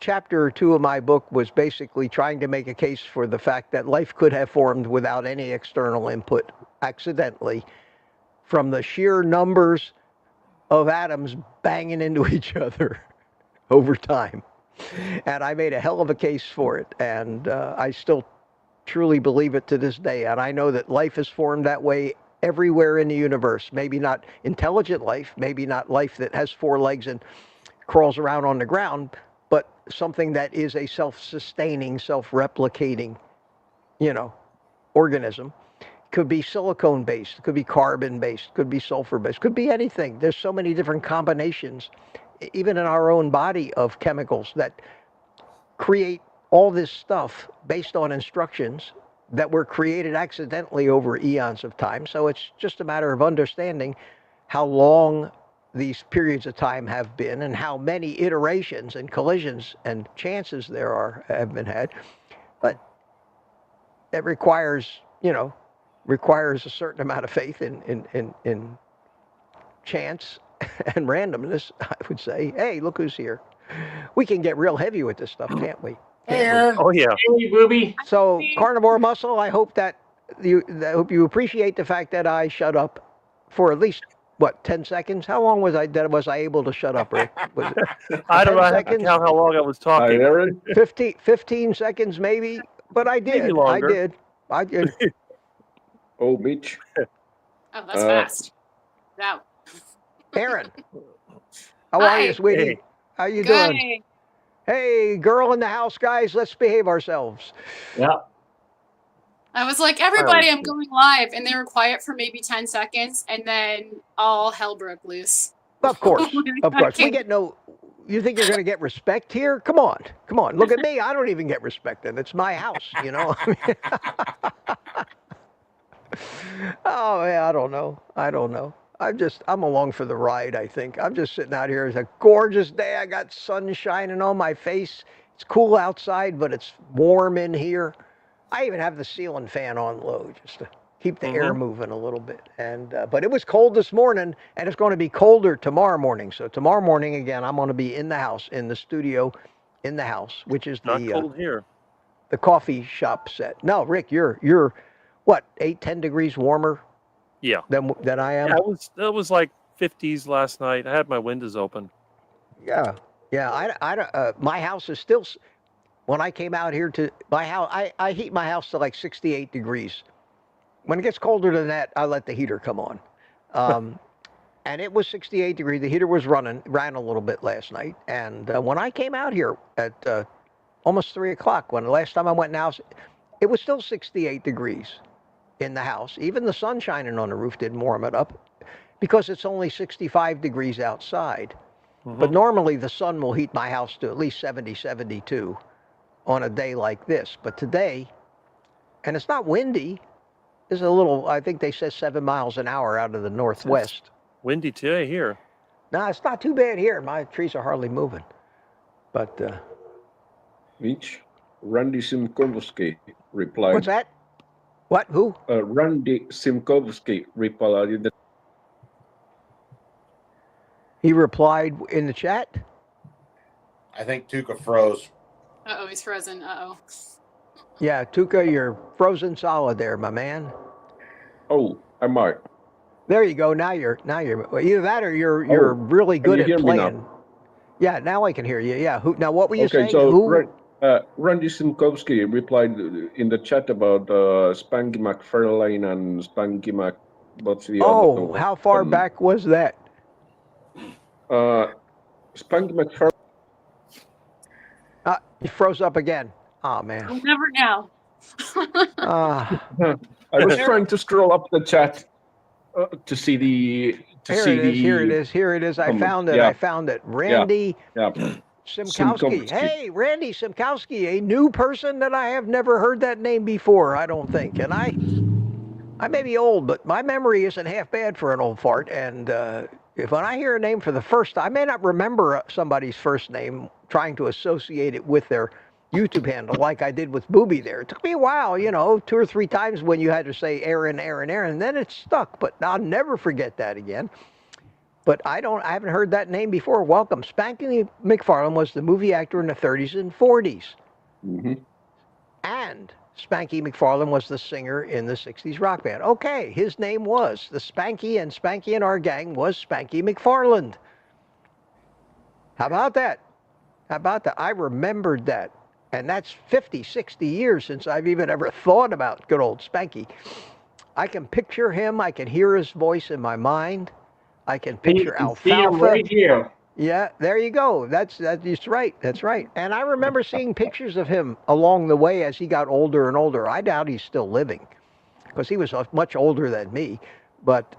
chapter or 2 of my book was basically trying to make a case for the fact that life could have formed without any external input accidentally from the sheer numbers of atoms banging into each other over time. And I made a hell of a case for it. And I still truly believe it to this day. And I know that life is formed that way everywhere in the universe. Maybe not intelligent life, maybe not life that has 4 legs and crawls around on the ground, but something that is a self-sustaining, self-replicating, organism. Could be silicone-based, could be carbon-based, could be sulfur-based, could be anything. There's so many different combinations, even in our own body, of chemicals that create all this stuff based on instructions that were created accidentally over eons of time. So it's just a matter of understanding how long these periods of time have been and how many iterations and collisions and chances there have been had. But it requires a certain amount of faith in chance and randomness, I would say. Hey, look who's here. We can get real heavy with this stuff, can't we? Oh, yeah. Hey, booby. So, Carnivore Muscle, I hope you appreciate the fact that I shut up for at least, 10 seconds? How long was I able to shut up, Rick? Was it I don't know. I have to seconds? count how long I was talking. 15 seconds maybe, but I did. Maybe longer. I did. Oh, Mitch. Oh, that's fast. Wow. Aaron, how are you, sweetie? Hey. How you Good. doing? Hey, girl in the house, guys, let's behave ourselves. Yeah. I was like, everybody, I'm going live. And they were quiet for maybe 10 seconds. And then all hell broke loose. Of course. Of course. We get you think you're going to get respect here? Come on. Look at me. I don't even get respected. It's my house, Oh, yeah, I don't know. I'm along for the ride, I think. I'm just sitting out here. It's a gorgeous day. I got sun shining on my face. It's cool outside, but it's warm in here. I even have the ceiling fan on low just to keep the air moving a little bit. And but it was cold this morning, and it's going to be colder tomorrow morning. So tomorrow morning, again, I'm going to be in the house, in the studio, in the house, which is Not cold here. The coffee shop set. No, Rick, you're what, 10 degrees warmer? Yeah. Than I am. Yeah, it was like 50s last night. I had my windows open. Yeah. My house is still. When I came out here to my house, I heat my house to like 68 degrees. When it gets colder than that, I let the heater come on. And it was 68 degrees. The heater ran a little bit last night. And when I came out here at almost 3 o'clock, when the last time I went in the house, it was still 68 degrees in the house. Even the sun shining on the roof didn't warm it up because it's only 65 degrees outside. But normally the sun will heat my house to at least 70, 72 on a day like this. But today, and it's not windy, there's a little, I think they said 7 miles an hour out of the northwest. It's windy today here. No, it's not too bad here. My trees are hardly moving. But Mitch, Randy Simkowski replied. What's that? What? Who? Randy Simkowski replied. He replied in the chat? I think Tuca froze. Uh-oh, he's frozen. Uh-oh. Yeah, Tuca, you're frozen solid there, my man. Oh, am I? There you go. Now you're either that or you're really good at playing. Yeah, now I can hear you. Yeah. Now what were you saying? So Who? Randy Simkowski replied in the chat about Spanky McFarlane and Spanky Mac. What's the other one? How far back was that? Spanky McFarlane. He froze up again. Oh man. We'll never know. I was trying to scroll up the chat to see the. Here it is. I found it. Yeah. Randy Simkowski. Hey, Randy Simkowski, a new person that I have never heard that name before, I don't think. And I may be old, but my memory isn't half bad for an old fart. And when I hear a name for the first time, I may not remember somebody's first name, trying to associate it with their YouTube handle like I did with Booby there. It took me a while, 2 or 3 times when you had to say Aaron, and then it stuck. But I'll never forget that again. But I haven't heard that name before. Welcome. Spanky McFarlane was the movie actor in the 30s and 40s. And Spanky McFarlane was the singer in the 60s rock band. Okay, his name was the Spanky and our gang was Spanky McFarlane. How about that? I remembered that. And that's 50, 60 years since I've even ever thought about good old Spanky. I can picture him. I can hear his voice in my mind. I can picture You can see him Alfalfa. right here. Yeah, there you go. That's right. That's right. And I remember seeing pictures of him along the way as he got older and older. I doubt he's still living because he was much older than me. But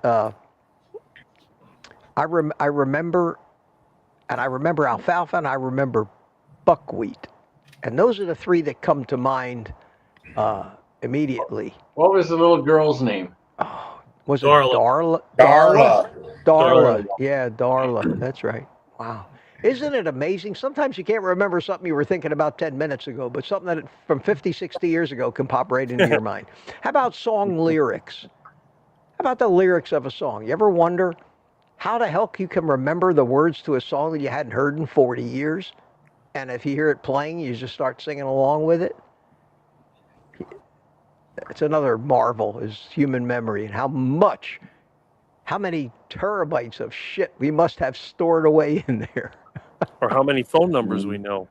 I remember Alfalfa and I remember buckwheat. And those are the three that come to mind immediately. What was the little girl's name? Oh, was it Darla. Darla. Yeah, Darla. That's right. Wow. Isn't it amazing? Sometimes you can't remember something you were thinking about 10 minutes ago, but something that from 50, 60 years ago can pop right into your mind. How about song lyrics? How about the lyrics of a song? You ever wonder how the hell you can remember the words to a song that you hadn't heard in 40 years? And if you hear it playing, you just start singing along with it? It's another marvel is human memory and how many terabytes of shit we must have stored away in there. Or how many phone numbers we know.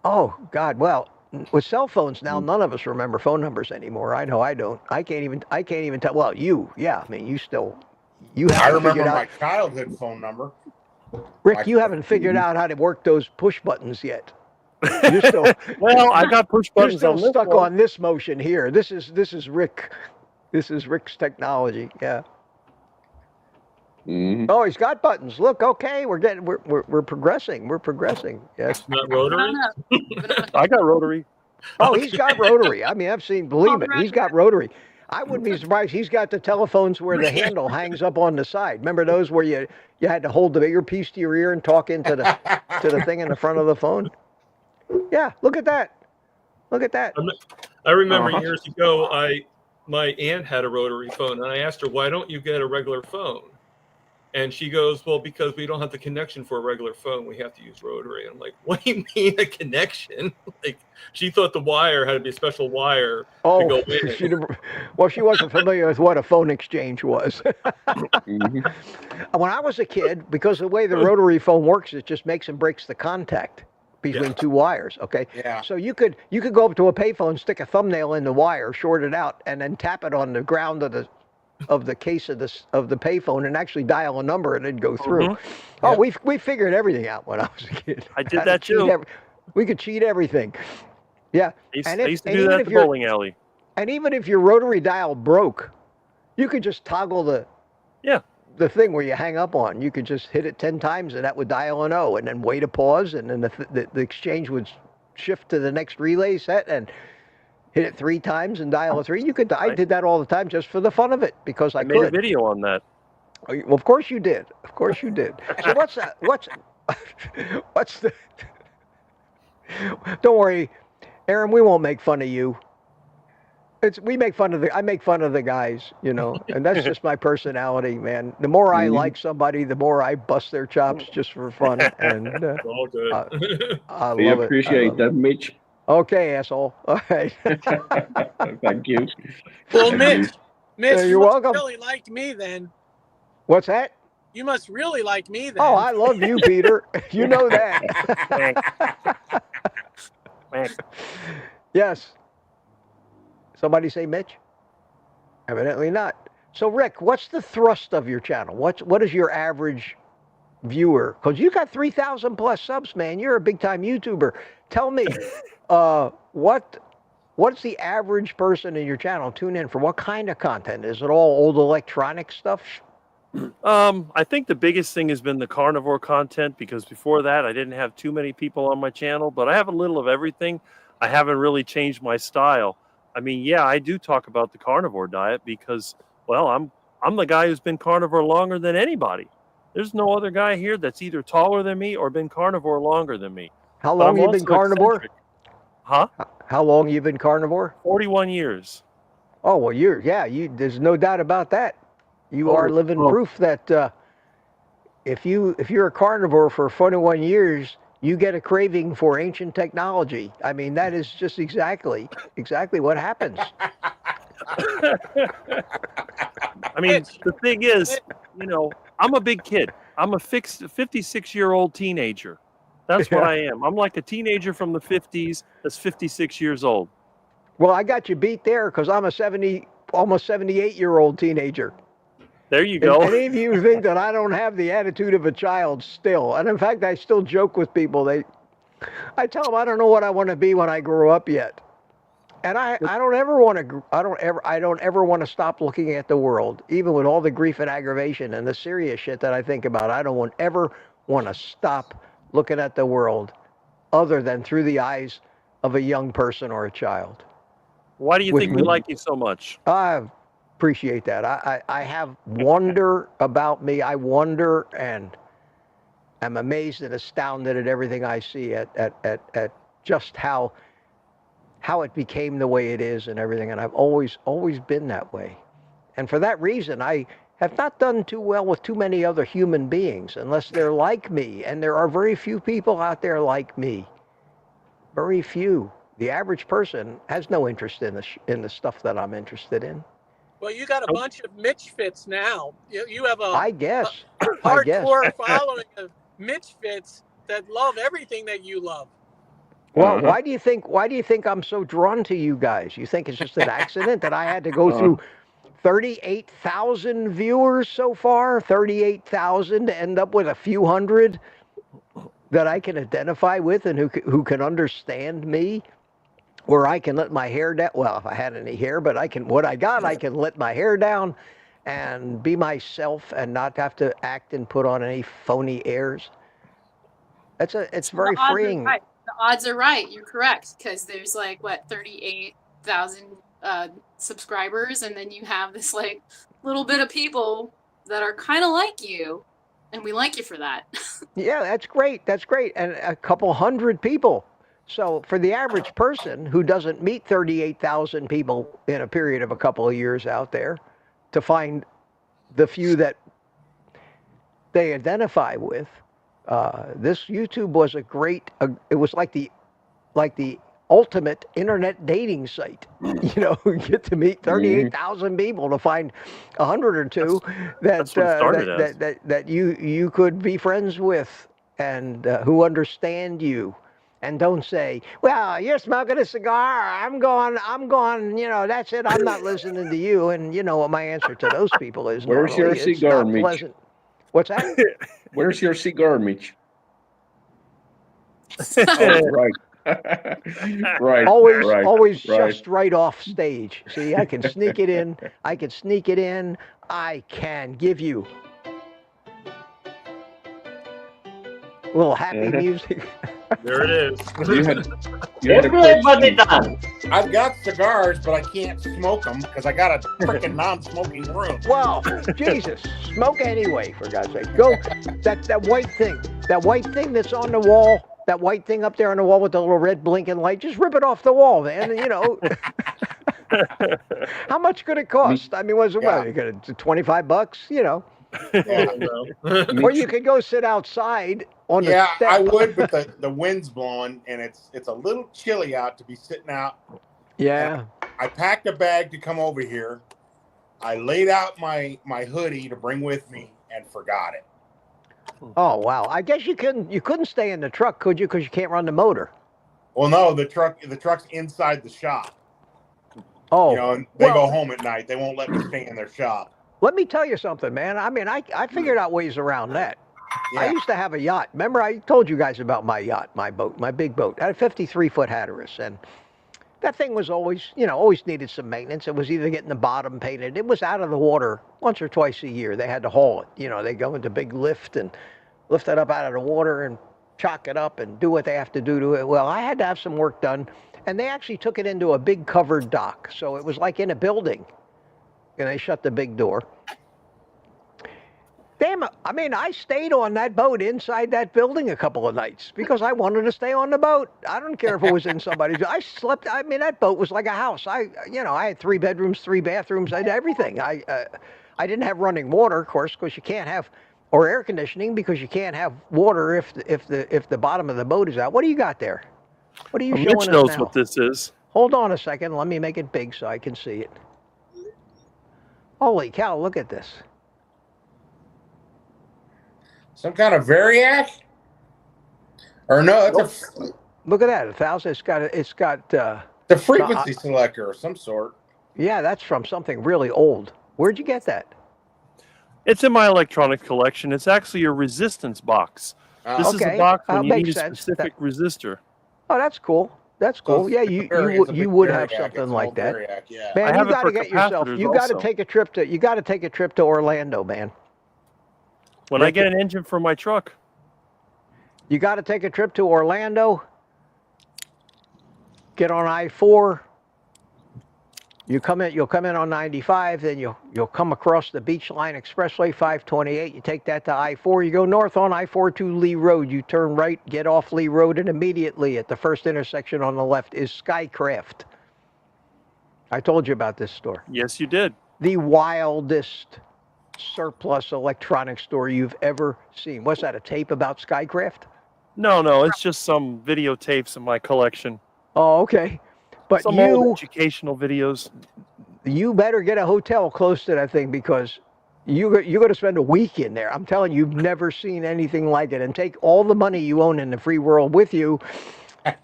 Oh, God. Well, with cell phones now, none of us remember phone numbers anymore. I know I don't. I can't even tell. Well, you, yeah. I mean, you I remember my childhood phone number. Rick, you haven't figured out how to work those push buttons yet. You're still well. I got push buttons. You're still stuck on this motion here. This is Rick. This is Rick's technology. Yeah. Mm-hmm. Oh, he's got buttons. Look, okay, we're progressing. We're progressing. Yes. Not rotary. I got rotary. Oh, he's got rotary. I mean, believe it, he's got rotary. I wouldn't be surprised. He's got the telephones where the handle hangs up on the side. Remember those where you had to hold the earpiece to your ear and talk into the thing in the front of the phone? Yeah, look at that. Look at that. I remember years ago, my aunt had a rotary phone, and I asked her, "Why don't you get a regular phone?" And she goes, "Well, because we don't have the connection for a regular phone. We have to use rotary." I'm like, "What do you mean a connection?" Like, she thought the wire had to be a special wire to go in. She wasn't familiar with what a phone exchange was. When I was a kid, because the way the rotary phone works, it just makes and breaks the contact between two wires. Okay. Yeah. So you could go up to a payphone, stick a thumbnail in the wire, short it out, and then tap it on the ground of the case of the payphone and actually dial a number and it'd go through. Mm-hmm. Oh, we figured everything out when I was a kid. I did that too. We could cheat everything. Yeah. I used to do that at the bowling alley. And even if your rotary dial broke, you could just toggle the thing where you hang up on. You could just hit it 10 times and that would dial an O and then wait a pause and then the exchange would shift to the next relay set and hit it 3 times and dial a 3. I did that all the time just for the fun of it because I made a video on that. Well, of course you did. Of course you did. So what's that? What's the? Don't worry, Aaron. We won't make fun of you. I make fun of the guys, and that's just my personality, man. The more I like somebody, the more I bust their chops just for fun, and all good. I we love appreciate that, Mitch. Okay, asshole. All right. Thank you. Well, Mitch, you're welcome. Really liked me then. What's that? You must really like me then. Oh, I love you, Peter. You know that. Yes. Somebody say Mitch? Evidently not. So, Rick, what's the thrust of your channel? What is your average viewer? Because you got 3,000 plus subs, man. You're a big time YouTuber. Tell me, what's the average person in your channel tune in for? What kind of content? Is it all old electronic stuff? I think the biggest thing has been the carnivore content because before that I didn't have too many people on my channel, but I have a little of everything. I haven't really changed my style. I mean, yeah, I do talk about the carnivore diet because, well, I'm the guy who's been carnivore longer than anybody. There's no other guy here that's either taller than me or been carnivore longer than me. How long you been carnivore? Eccentric. Huh? How long you been carnivore? 41 years. Oh, well, there's no doubt about that. You are living proof that if you're a carnivore for 41 years, you get a craving for ancient technology. I mean, that is just exactly what happens. I mean, the thing is, I'm a big kid. I'm a 56-year-old teenager. That's what I am. I'm like a teenager from the 50s that's 56 years old. Well, I got you beat there because I'm a almost 78-year-old teenager. There you go. And any of you think that I don't have the attitude of a child still, and in fact, I still joke with people. I tell them I don't know what I want to be when I grow up yet, and I don't ever want to. I don't ever want to stop looking at the world, even with all the grief and aggravation and the serious shit that I think about. I don't ever want to stop looking at the world, other than through the eyes of a young person or a child. Why do you think we like you so much? I appreciate that. I have wonder about me. I wonder and am amazed and astounded at everything I see at just how it became the way it is and everything. And I've always been that way. And for that reason, I have not done too well with too many other human beings unless they're like me. And there are very few people out there like me. Very few. The average person has no interest in the stuff that I'm interested in. Well, you got a bunch of Mitch fits now. You have a hardcore following of Mitch fits that love everything that you love. Well, why do you think I'm so drawn to you guys? You think it's just an accident that I had to go through 38,000 viewers so far, 38,000 to end up with a few hundred that I can identify with and who can understand me? Where I can let my hair down. Well, if I had any hair, but I can let my hair down and be myself and not have to act and put on any phony airs. It's very freeing. The odds are right. You're correct. Because there's 38,000 subscribers, and then you have this little bit of people that are kind of like you, and we like you for that. Yeah, that's great. And a couple hundred people. So for the average person who doesn't meet 38,000 people in a period of a couple of years out there, to find the few that they identify with, this YouTube was it was like the ultimate internet dating site. You get to meet 38,000 people to find 100 or two that you could be friends with and who understand you. And don't say, well, you're smoking a cigar. I'm going, that's it. I'm not listening to you. And you know what my answer to those people is. Where's your cigar, Mitch? Pleasant. What's that? Where's your cigar, Mitch? Right. Right. Always just right off stage. See, I can sneak it in. I can give you a little happy music. There it is. I've got cigars, but I can't smoke them because I got a freaking non-smoking room. Well, Jesus, smoke anyway, for God's sake. Go, that white thing that's on the wall, that white thing up there on the wall with the little red blinking light, just rip it off the wall, man. How much could it cost? I mean, $25, Yeah. Or you could go sit outside on the step. I would, but the wind's blowing and it's a little chilly out to be sitting out. Yeah. I packed a bag to come over here. I laid out my hoodie to bring with me and forgot it. Oh wow! I guess you couldn't stay in the truck, could you? Because you can't run the motor. Well, no, the truck's inside the shop. Oh, and they go home at night. They won't let me stay in their shop. Let me tell you something, man. I mean, I figured out ways around that. Yeah. I used to have a yacht. Remember, I told you guys about my yacht, my boat, my big boat. I had a 53-foot Hatteras, and that thing was always needed some maintenance. It was either getting the bottom painted. It was out of the water once or twice a year. They had to haul it. They go into big lift and lift it up out of the water and chalk it up and do what they have to do to it. Well, I had to have some work done, and they actually took it into a big covered dock. So it was like in a building, and they shut the big door. I stayed on that boat inside that building a couple of nights because I wanted to stay on the boat. I don't care if it was in somebody's. I slept. That boat was like a house. I had 3 bedrooms, 3 bathrooms. I had everything. I didn't have running water, of course, because you can't have, or air conditioning, because you can't have water if the bottom of the boat is out. What do you got there? What are you showing us now? Mitch knows what this is. Hold on a second. Let me make it big so I can see it. Holy cow! Look at this. Some kind of Variac? Or no, look at that. 1,000. It's got the frequency selector of some sort. Yeah, that's from something really old. Where'd you get that? It's in my electronic collection. It's actually a resistance box. This is a box when you need a specific resistor. Oh, that's cool. That's cool. So Yeah, you would have something like that. Yeah. Man, I you have it got to for get yourself. capacitors You got to also. take a trip to. You got to take a trip to Orlando, man. When I get an engine for my truck. You got to take a trip to Orlando. Get on I-4. You'll come in on 95, then you'll come across the Beach Line Expressway 528. You take that to I-4. You go north on I-4 to Lee Road. You turn right, get off Lee Road, and immediately at the first intersection on the left is Skycraft. I told you about this store. Yes, you did. The wildest surplus electronics store you've ever seen. What's that, a tape about Skycraft? No, it's just some videotapes in my collection. Oh, okay. But some old educational videos. You better get a hotel close to that thing because you're going to spend a week in there. I'm telling you, you've never seen anything like it. And take all the money you own in the free world with you. I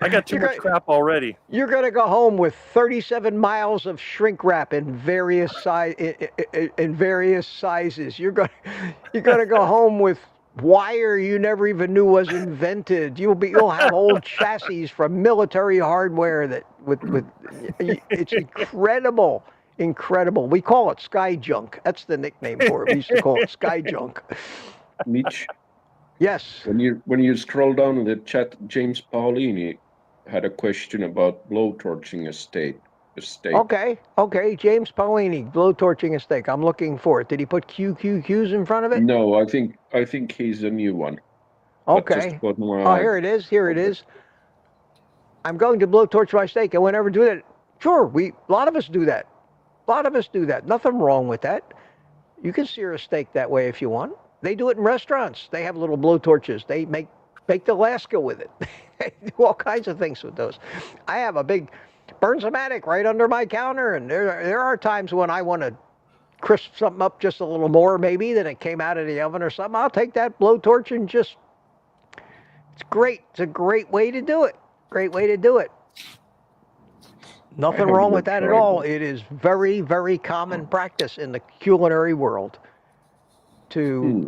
got too much crap already. You're going to go home with 37 miles of shrink wrap in various sizes. You're going to go home with wire you never even knew was invented. You'll have old chassis from military hardware that it's incredible. We call it sky junk. That's the nickname for it. We used to call it sky junk. Mitch. Yes. When you scroll down in the chat, James Paulini had a question about blowtorching a steak. Okay. James Paulini, blowtorching a steak. I'm looking for it. Did he put QQQs in front of it? No, I think he's a new one. Okay. Oh, here it is. I'm going to blowtorch my steak. I won't ever do that. Sure, a lot of us do that. Nothing wrong with that. You can sear a steak that way if you want. They do it in restaurants. They have little blowtorches. They make baked Alaska with it. They do all kinds of things with those. I have a big Burns-O-Matic right under my counter, and there are times when I want to crisp something up just a little more maybe than it came out of the oven or something. I'll take that blowtorch and it's great. It's a great way to do it. Nothing wrong with that at all. It is very, very common practice in the culinary world to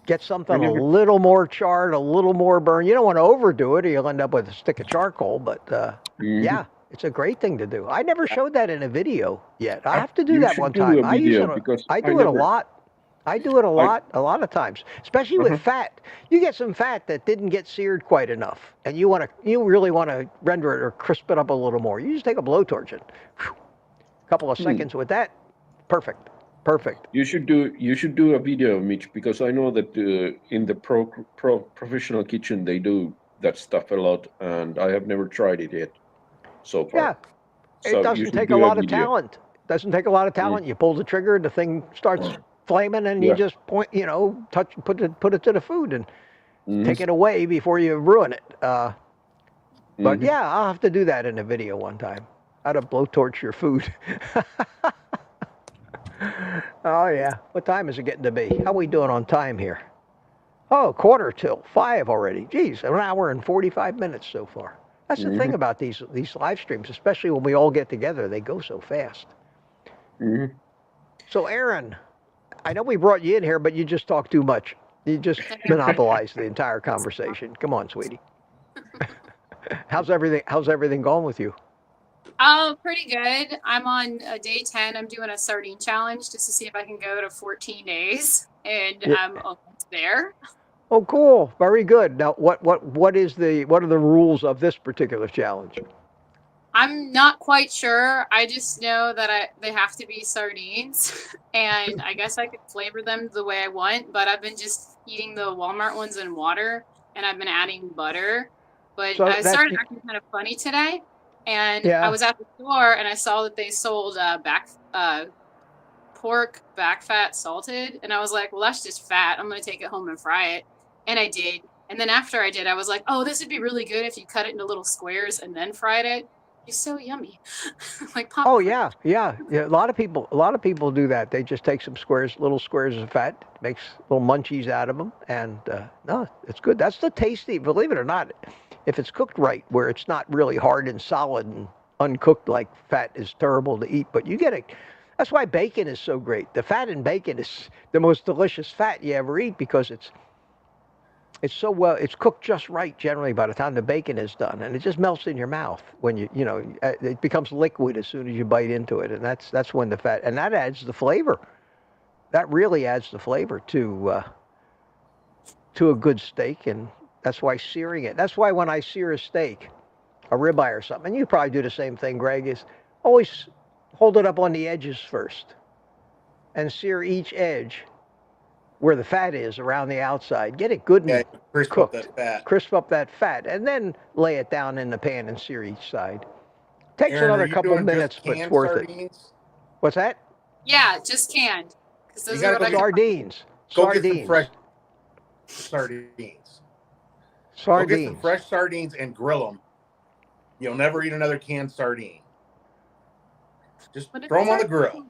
get something a little more charred, a little more burned. You don't want to overdo it or you'll end up with a stick of charcoal, but yeah, it's a great thing to do. I never showed that in a video yet. I have to do that one time. I do it a lot. I do it a lot of times, especially with fat. You get some fat that didn't get seared quite enough, and you really want to render it or crisp it up a little more. You just take a blowtorch and a couple of seconds with that, perfect. You should do a video, Mitch, because I know that in the professional kitchen they do that stuff a lot, and I have never tried it yet so far. Yeah, it doesn't take a lot of talent. You pull the trigger, the thing starts flaming, and you just point, put it to the food and take it away before you ruin it. But yeah, I'll have to do that in a video one time. How to blowtorch your food. Oh yeah. What time is it getting to be? How are we doing on time here? Oh, 4:45 already. Geez, 1 hour and 45 minutes so far. That's the thing about these live streams, especially when we all get together. They go so fast. So Aaron, I know we brought you in here, but you just talk too much. You just monopolize the entire conversation. Come on, sweetie. How's everything going with you? Oh, pretty good. I'm on day 10. I'm doing a sardine challenge just to see if I can go to 14 days, and I'm almost there. Oh, cool. Very good. Now, what are the rules of this particular challenge? I'm not quite sure. I just know that they have to be sardines, and I guess I could flavor them the way I want, but I've been just eating the Walmart ones in water, and I've been adding butter. But I started acting kind of funny today. And I was at the store and I saw that they sold pork back fat salted. And I was like, well, that's just fat. I'm going to take it home and fry it. And I did. And then after I did, I was like, oh, this would be really good if you cut it into little squares and then fried it. It's so yummy. Like popcorn. Oh, yeah. A lot of people do that. They just take some little squares of fat, makes little munchies out of them. And no, it's good. That's the tasty, believe it or not. if it's cooked right, where it's not really hard and solid and uncooked like fat is terrible to eat, but you get it. That's why bacon is so great. The fat in bacon is the most delicious fat you ever eat because it's so well, it's cooked just right generally by the time the bacon is done, and it just melts in your mouth when it becomes liquid as soon as you bite into it, and that's when the fat, and that adds the flavor. That really adds the flavor to a good steak, and that's why searing it. That's why when I sear a steak, a ribeye or something, and you probably do the same thing, Greg, is always hold it up on the edges first, and sear each edge where the fat is around the outside. Get it good and cooked. Crisp up that fat, and then lay it down in the pan and sear each side. Takes Aaron, another couple minutes, but it's worth it. What's that? Yeah, just canned. You got to go sardines. Go get some fresh sardines. Go get some fresh sardines and grill them. You'll never eat another canned sardine. Just throw them on the grill.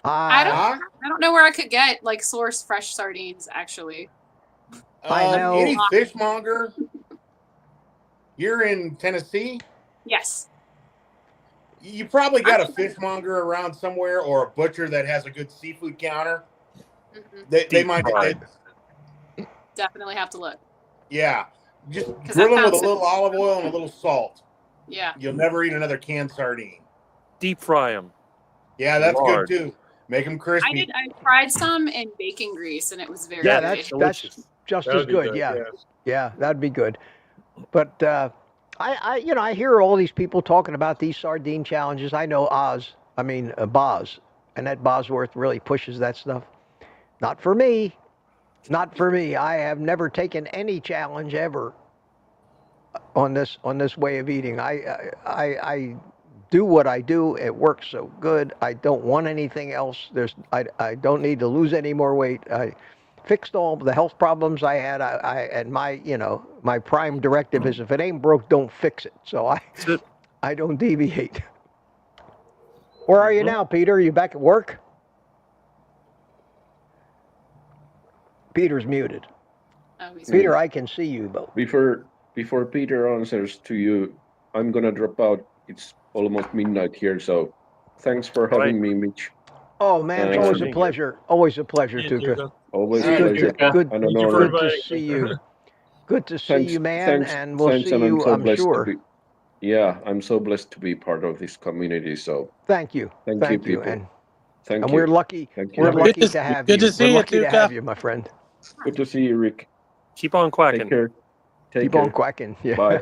I don't know where I could get like source fresh sardines actually. I know. Any fishmonger. You're in Tennessee? Yes. You probably got a fishmonger around somewhere or a butcher that has a good seafood counter. They might definitely have to look. Yeah. Just grill them with a little olive oil and a little salt. Yeah. You'll never eat another canned sardine. Deep fry them. Yeah, that's good too. Make them crispy. I fried some in bacon grease, and it was very good. That's just as good. Yeah, that'd be good. But I hear all these people talking about these sardine challenges. I know Boz, and that Bosworth really pushes that stuff. Not for me. Not for me. I have never taken any challenge ever on this way of eating. I do what I do. It works so good. I don't want anything else. I don't need to lose any more weight. I fixed all the health problems I had. And my prime directive is if it ain't broke, don't fix it. So I don't deviate. Where are you now, Peter? Are you back at work? Peter's muted. Peter, I can see you, but before Peter answers to you, I'm gonna drop out. It's almost midnight here, so thanks for having me, Mitch. Oh man, it's always a pleasure. Always a pleasure, Tuka. Always a pleasure. Good to see you. Good to see you, man, and we'll see you, I'm sure. I'm so blessed to be part of this community. So thank you. Thank you, people. And we're lucky. We're lucky to have you. Good to see you, Tuka. To have you, my friend. Good to see you, Rick. Keep on quacking. Take care. Keep on quacking. Yeah. Bye.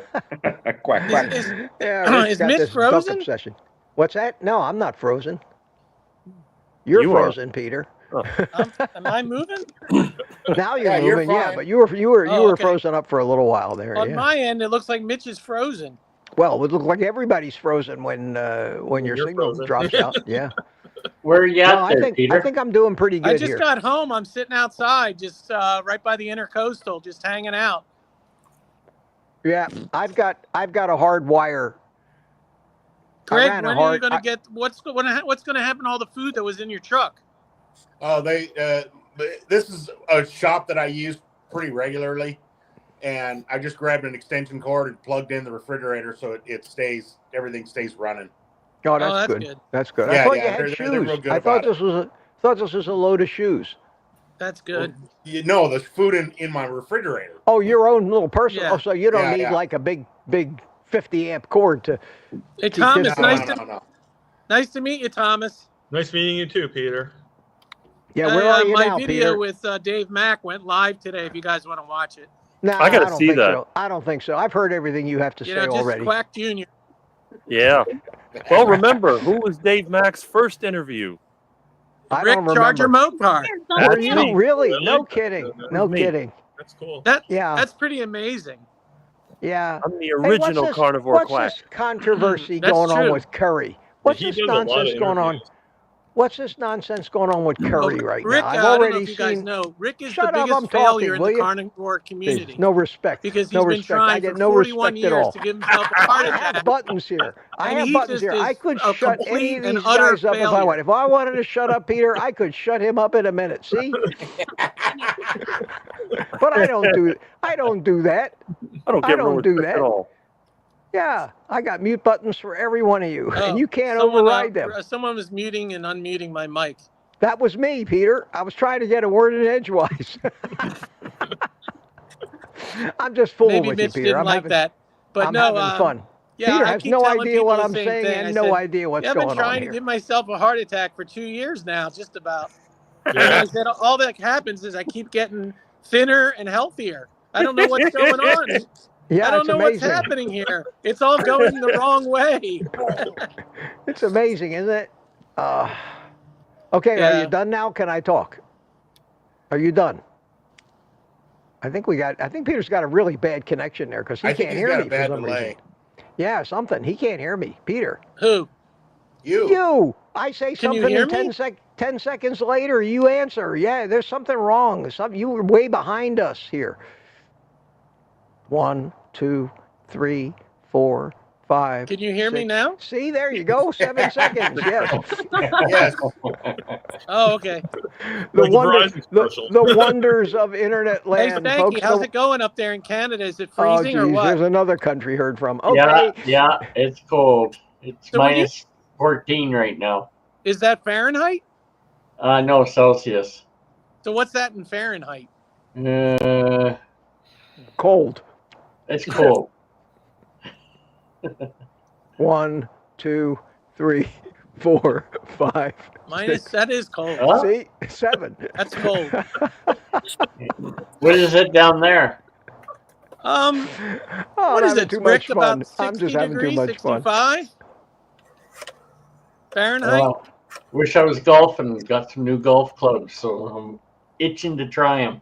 Quack. Is Mitch frozen? Obsession. What's that? No, I'm not frozen. You're frozen, Peter. Oh. Am I moving? Now you're moving, yeah. But you were frozen up for a little while there. On my end, it looks like Mitch is frozen. Well, it would look like everybody's frozen when your signal drops out. Yeah. Where are you at, Peter? I think I'm doing pretty good I just here. got home. I'm sitting outside, just right by the Intercoastal, just hanging out. Yeah, I've got a hard wire. Greg, when are you going to get what's going to happen to all the food that was in your truck? Oh, this is a shop that I use pretty regularly, and I just grabbed an extension cord and plugged in the refrigerator so everything stays running. Oh, that's good. That's good. I thought you had shoes. I thought this was a load of shoes. That's good. Well, the food in my refrigerator. Oh, your own little personal. Yeah. Oh, so you don't need like a big 50 amp cord to. Hey, Thomas, nice to meet you, Thomas. Nice meeting you too, Peter. Yeah, where are you now, Peter? My video with Dave Mack went live today. If you guys want to watch it. No, I gotta see that. So. I don't think so. I've heard everything you have to say just already. Quack Jr. Yeah. Well, remember, who was Dave Mack's first interview? I Rick don't remember. Charger Mopar. Were you really? No kidding. No kidding. That's cool. That's pretty amazing. Yeah. I'm the original carnivore quack. What's this controversy going on with Curry? What's this nonsense going on? What's this nonsense going on with Curry right Rick, now? I've already seen. You guys know, Rick is the biggest failure in the carnivore community. No respect. Because he's been trying for 41 years to give himself a heart attack. I have buttons here. I could shut any of these guys up if I wanted. If I wanted to shut up Peter, I could shut him up in a minute. See? But I don't do that. I don't I get don't real do respect that. at all. Yeah, I got mute buttons for every one of you, and Oh, you can't someone, override them. Someone was muting and unmuting my mic. That was me, Peter. I was trying to get a word in edgewise. I'm just fooling Maybe with Mitch you, Peter. didn't like that. But I'm no, having fun. yeah, Peter I has keep no telling idea people what the I'm same saying thing. and I no said, idea what's yeah, I've been going trying on to here. give myself a heart attack for 2 years now, just about. Yeah. And I said, all that happens is I keep getting thinner and healthier. I don't know what's going on. Yeah, I don't it's know what's amazing. happening here. It's all going the wrong way. It's amazing, isn't it? Okay, Yeah. Are you done now? Can I talk? Are you done? I think Peter's got a really bad connection there because he can't hear me for some reason. Yeah, something. He can't hear me. Peter. Who? You. I say Can you something hear and me? 10 seconds later you answer. Yeah, there's something wrong. You were way behind us here. 1, 2, 3, 4, 5. Can you hear me 6. now? See, there you go. 7 seconds. Yes. Yes. Oh, okay. The wonders of internet land, hey, Spanky, folks. how's it going up there in Canada? Is it Oh, freezing or geez, what? there's another country heard from. Okay. Yeah, it's cold. It's So minus 14 right now. Is that Fahrenheit? No, Celsius. So what's that in Fahrenheit? Cold. It's cold. 1, 2, 3, 4, 5. Minus, 6. That is cold. Huh? See? 7. That's cold. What is it down there? What is it, too Rick? much fun. About 60 I'm just having degrees, too much 65 fun. Fahrenheit? Wish I was golfing. Got some new golf clubs, so I'm itching to try them.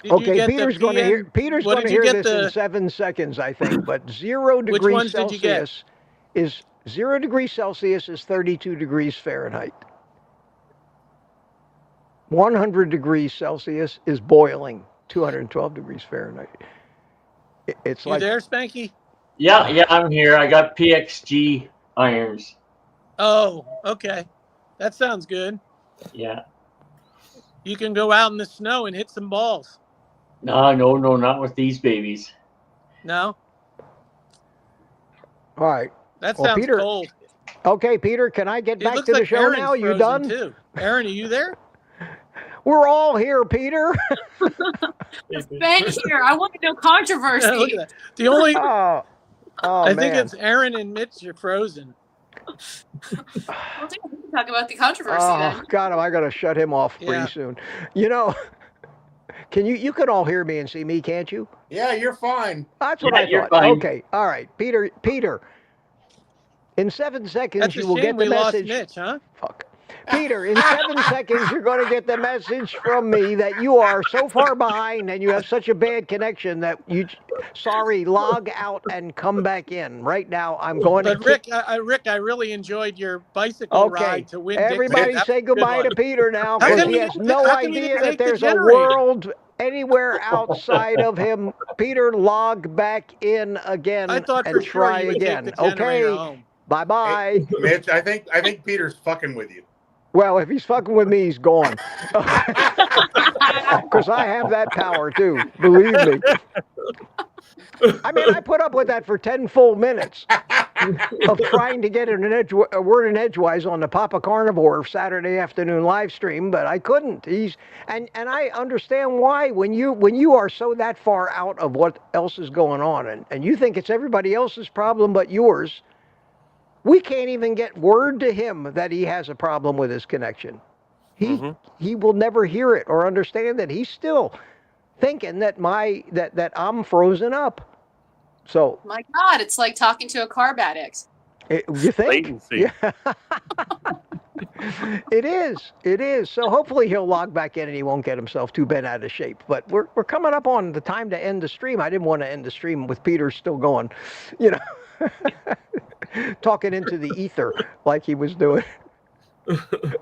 Okay, Peter's going to hear. Peter's going to hear this in 7 seconds, I think. But 0 degrees Celsius is 0 degrees Celsius is 32 degrees Fahrenheit. 100 degrees Celsius is boiling, 212 degrees Fahrenheit. It's like. You there, Spanky? Yeah, I'm here. I got PXG irons. Oh, okay. That sounds good. Yeah. You can go out in the snow and hit some balls. No, not with these babies. No? All right. That sounds Peter, cold. Okay, Peter, can I get back to the show Aaron's now? You done? Too. Aaron, are you there? We're all here, Peter. Ben here. I want no controversy. Look at that. The only I think it's Aaron and Mitch are frozen. Well, we can talk about the controversy then. God, I got to shut him off pretty soon. You know, you can all hear me and see me, can't you? Yeah, you're fine. That's what I thought. Fine. Okay, all right, Peter. In 7 seconds, you will get the message. Mitch, huh? Fuck. Peter, in 7 seconds, you're going to get the message from me that you are so far behind and you have such a bad connection that log out and come back in. Right now, I'm going to. Rick, I really enjoyed your bicycle ride to win. Everybody say goodbye to Peter now because he has no idea that there's a world anywhere outside of him. Peter, log back in again and try again. Okay. Bye-bye. Hey, Mitch, I think Peter's fucking with you. Well, if he's fucking with me, he's gone. Because I have that power, too. Believe me. I mean, I put up with that for 10 full minutes of trying to get a word in edgewise on the Papa Carnivore Saturday afternoon live stream, but I couldn't. And I understand why when you are so that far out of what else is going on and you think it's everybody else's problem but yours. We can't even get word to him that he has a problem with his connection. He will never hear it or understand that. He's still thinking that that I'm frozen up. So my God, it's like talking to a carb addict. You think? Latency. Yeah. It is. So hopefully he'll log back in and he won't get himself too bent out of shape. But we're coming up on the time to end the stream. I didn't want to end the stream with Peter still going, talking into the ether like he was doing.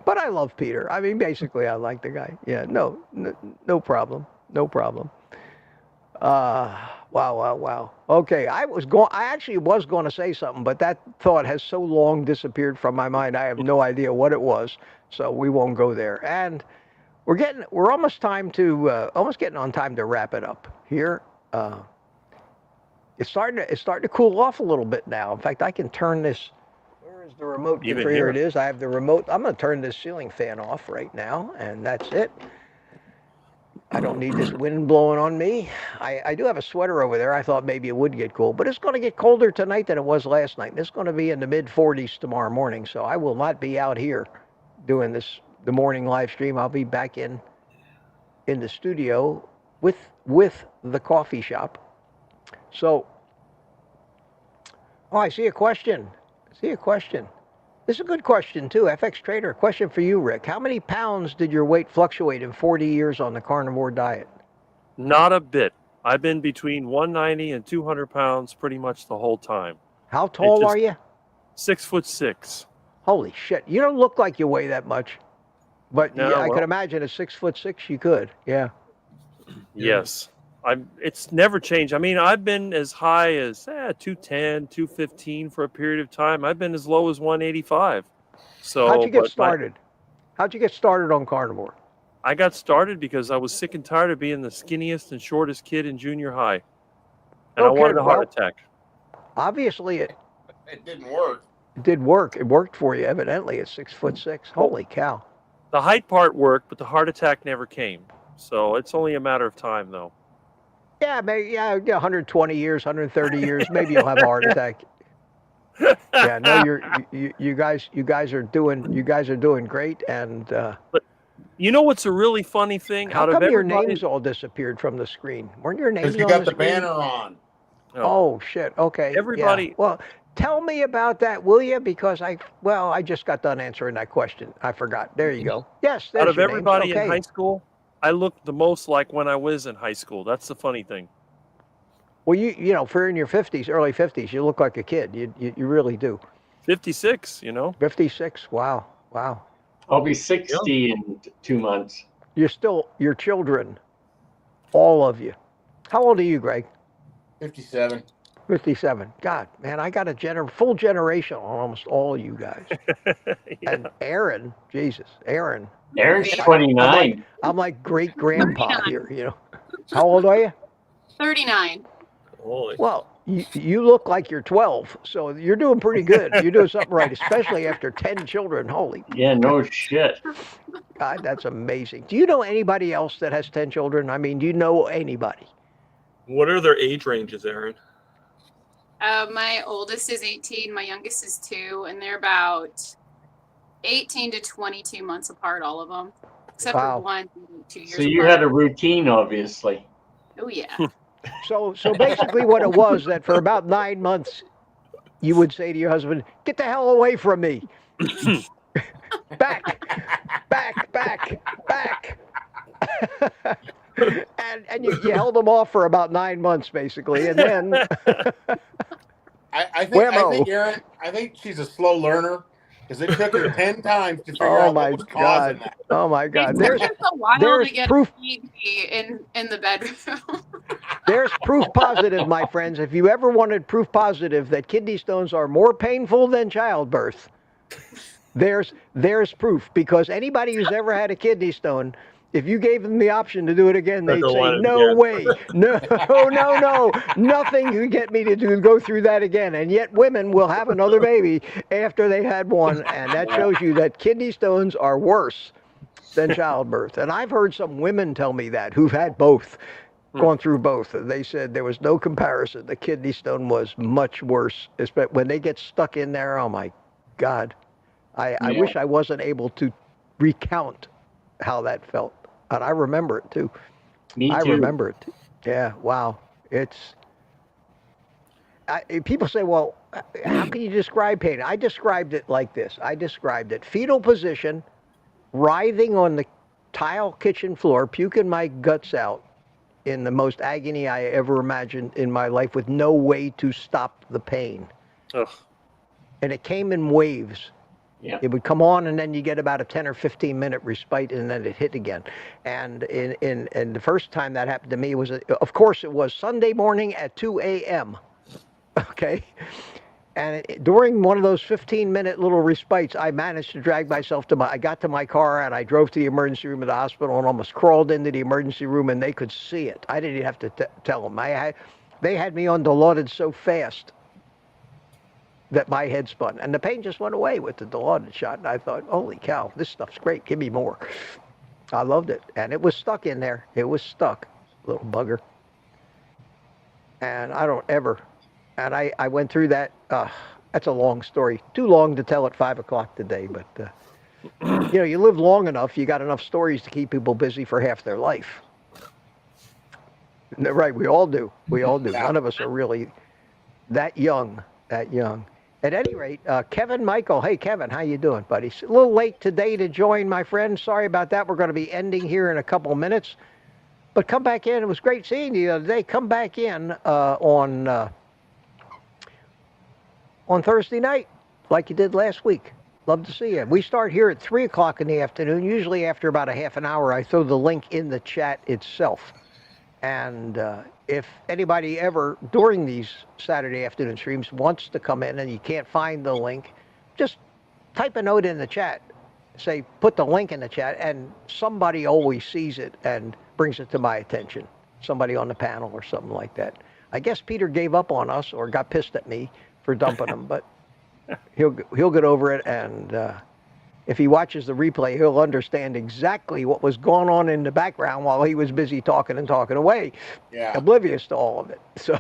But I love Peter. I mean, basically, I like the guy. Yeah, no problem. No problem. Wow. Okay, I actually was going to say something, but that thought has so long disappeared from my mind. I have no idea what it was, so we won't go there. And we're almost getting on time to wrap it up here. It's starting to cool off a little bit now. In fact, I can turn this. Where is the remote control? Here it is. I have the remote. I'm going to turn this ceiling fan off right now, and that's it. I don't need this wind blowing on me. I do have a sweater over there. I thought maybe it would get cool, but it's going to get colder tonight than it was last night. It's going to be in the mid-40s tomorrow morning, so I will not be out here doing the morning live stream. I'll be back in the studio with the coffee shop. So, I see a question. This is a good question, too. FX Trader, question for you, Rick. How many pounds did your weight fluctuate in 40 years on the carnivore diet? Not a bit. I've been between 190 and 200 pounds pretty much the whole time. How tall are you? 6'6". Holy shit. You don't look like you weigh that much. But no, yeah, I could imagine at 6'6" you could. Yeah. Yes. It's never changed. I mean, I've been as high as 210, 215 for a period of time. I've been as low as 185. So how'd you get started? How'd you get started on carnivore? I got started because I was sick and tired of being the skinniest and shortest kid in junior high. And I wanted a heart attack. Obviously it didn't work. It did work. It worked for you, evidently, at 6'6". Holy cow. The height part worked, but the heart attack never came. So it's only a matter of time, though. Yeah, maybe 120 years, 130 years, maybe you'll have a heart attack. Yeah, no, you guys are doing great, and. But you know what's a really funny thing? How come your names all disappeared from the screen? Weren't your names on the screen? Because you got the banner on. Oh shit! Okay. Everybody. Yeah. Well, tell me about that, will you? Because I just got done answering that question. I forgot. There you go. Yes. Out of everybody in high school, I looked the most like when I was in high school. That's the funny thing. Well, you know, if you're in your 50s, early 50s, you look like a kid. You really do. 56, 56. Wow. I'll be 60 in 2 months. You're children. All of you. How old are you, Greg? 57. 57. God, man, I got a full generation on almost all you guys. Yeah. And Aaron, Jesus, Aaron's 29. I'm like great grandpa here, How old are you? 39. Holy. Well, you look like you're 12, so you're doing pretty good. You're doing something right, especially after 10 children. Holy. Yeah, no shit. God, that's amazing. Do you know anybody else that has 10 children? I mean, do you know anybody? What are their age ranges, Aaron? My oldest is 18, my youngest is 2, and they're about 18 to 22 months apart, all of them, except for 1, 2 years. So you apart. had a routine, obviously. Oh yeah. So basically, what it was that for about 9 months, you would say to your husband, "Get the hell away from me! back." And you held them off for about 9 months, basically, and then. I think Aaron. I think she's a slow learner because it took her 10 times to figure out what was causing that. Oh my God! It took a while to get proof in the bedroom. There's proof positive, my friends. If you ever wanted proof positive that kidney stones are more painful than childbirth, there's proof, because anybody who's ever had a kidney stone, if you gave them the option to do it again, they'd say, "No way, no, nothing could get me to go through that again." And yet women will have another baby after they had one, and that shows you that kidney stones are worse than childbirth. And I've heard some women tell me that, who've had both, gone through both. They said there was no comparison. The kidney stone was much worse, especially when they get stuck in there. Oh my God. I wish I wasn't able to recount how that felt. And I remember it too. Me too. I remember it. Yeah, wow. People say, well, how can you describe pain? I described it like this. I described it: fetal position, writhing on the tile kitchen floor, puking my guts out in the most agony I ever imagined in my life, with no way to stop the pain. Ugh. And it came in waves. Yeah. It would come on, and then you get about a 10 or 15 minute respite, and then it hit again. And in the first time that happened to me was, of course, it was Sunday morning at 2 a.m. Okay. And during one of those 15-minute little respites, I managed to drag myself I got to my car, and I drove to the emergency room of the hospital and almost crawled into the emergency room, and they could see it. I didn't even have to tell them. They had me on Dilaudid so fast that my head spun. And the pain just went away with the Dilaudid shot. And I thought, holy cow, this stuff's great. Give me more. I loved it. And it was stuck in there. It was stuck, little bugger. And I don't ever... And I went through that. That's a long story. Too long to tell at 5 o'clock today. But, you know, you live long enough, you got enough stories to keep people busy for half their life. Right, we all do. We all do. None of us are really that young. At any rate, Kevin Michael. Hey, Kevin, how you doing, buddy? It's a little late today to join, my friend. Sorry about that. We're going to be ending here in a couple minutes. But come back in. It was great seeing you the other day. Come back in on Thursday night like you did last week. Love to see you. We start here at 3 o'clock in the afternoon. Usually after about a half an hour, I throw the link in the chat itself. And if anybody ever, during these Saturday afternoon streams, wants to come in and you can't find the link, just type a note in the chat. Say, put the link in the chat, and somebody always sees it and brings it to my attention. Somebody on the panel or something like that. I guess Peter gave up on us or got pissed at me for dumping him, but he'll get over it, and if he watches the replay, he'll understand exactly what was going on in the background while he was busy talking and talking away, oblivious to all of it. So,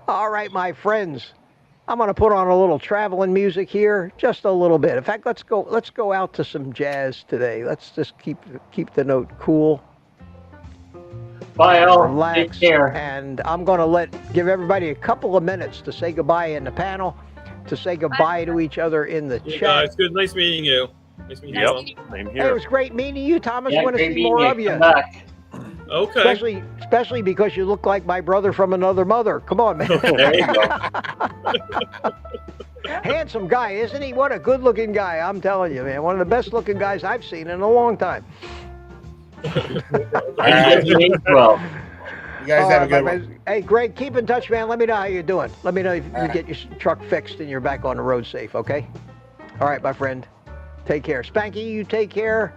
all right, my friends, I'm going to put on a little traveling music here, just a little bit. In fact, let's go out to some jazz today. Let's just keep the note cool. Bye, Al. Relax. Take care. And I'm going to give everybody a couple of minutes to say goodbye in the panel, to say goodbye to each other in the chat. Guys, good. Nice meeting you. Nice meeting you. Same Hey, here. it was great meeting you, Thomas. Yeah, I want to great see more meeting of you. Come back. Okay. Especially because you look like my brother from another mother. Come on, man. There you go. Handsome guy, isn't he? What a good-looking guy. I'm telling you, man. One of the best-looking guys I've seen in a long time. Well. You guys have a good one. Hey, Greg, keep in touch, man. Let me know how you're doing. Let me know if you get your truck fixed and you're back on the road safe, okay? All right, my friend. Take care. Spanky, you take care.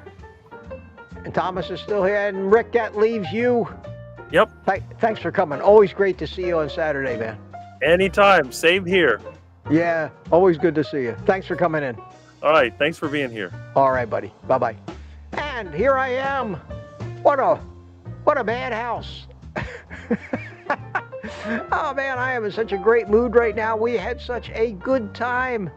And Thomas is still here. And Rick, that leaves you. Yep. Thanks for coming. Always great to see you on Saturday, man. Anytime. Same here. Yeah, always good to see you. Thanks for coming in. All right. Thanks for being here. All right, buddy. Bye-bye. And here I am. What a madhouse. Oh, man, I am in such a great mood right now. We had such a good time.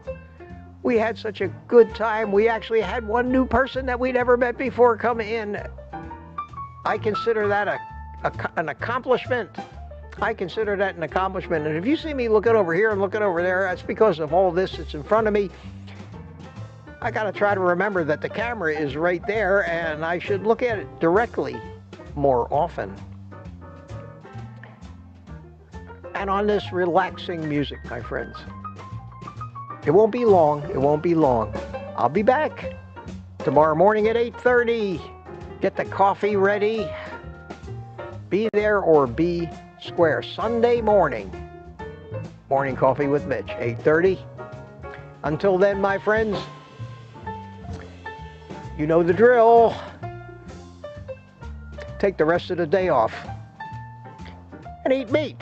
We actually had one new person that we never met before come in. I consider that an accomplishment. And if you see me looking over here and looking over there, that's because of all this that's in front of me. I got to try to remember that the camera is right there, and I should look at it directly more often. And on this relaxing music, my friends. It won't be long. I'll be back tomorrow morning at 8:30. Get the coffee ready. Be there or be square. Sunday morning. Morning coffee with Mitch, 8:30. Until then, my friends, you know the drill. Take the rest of the day off and eat meat.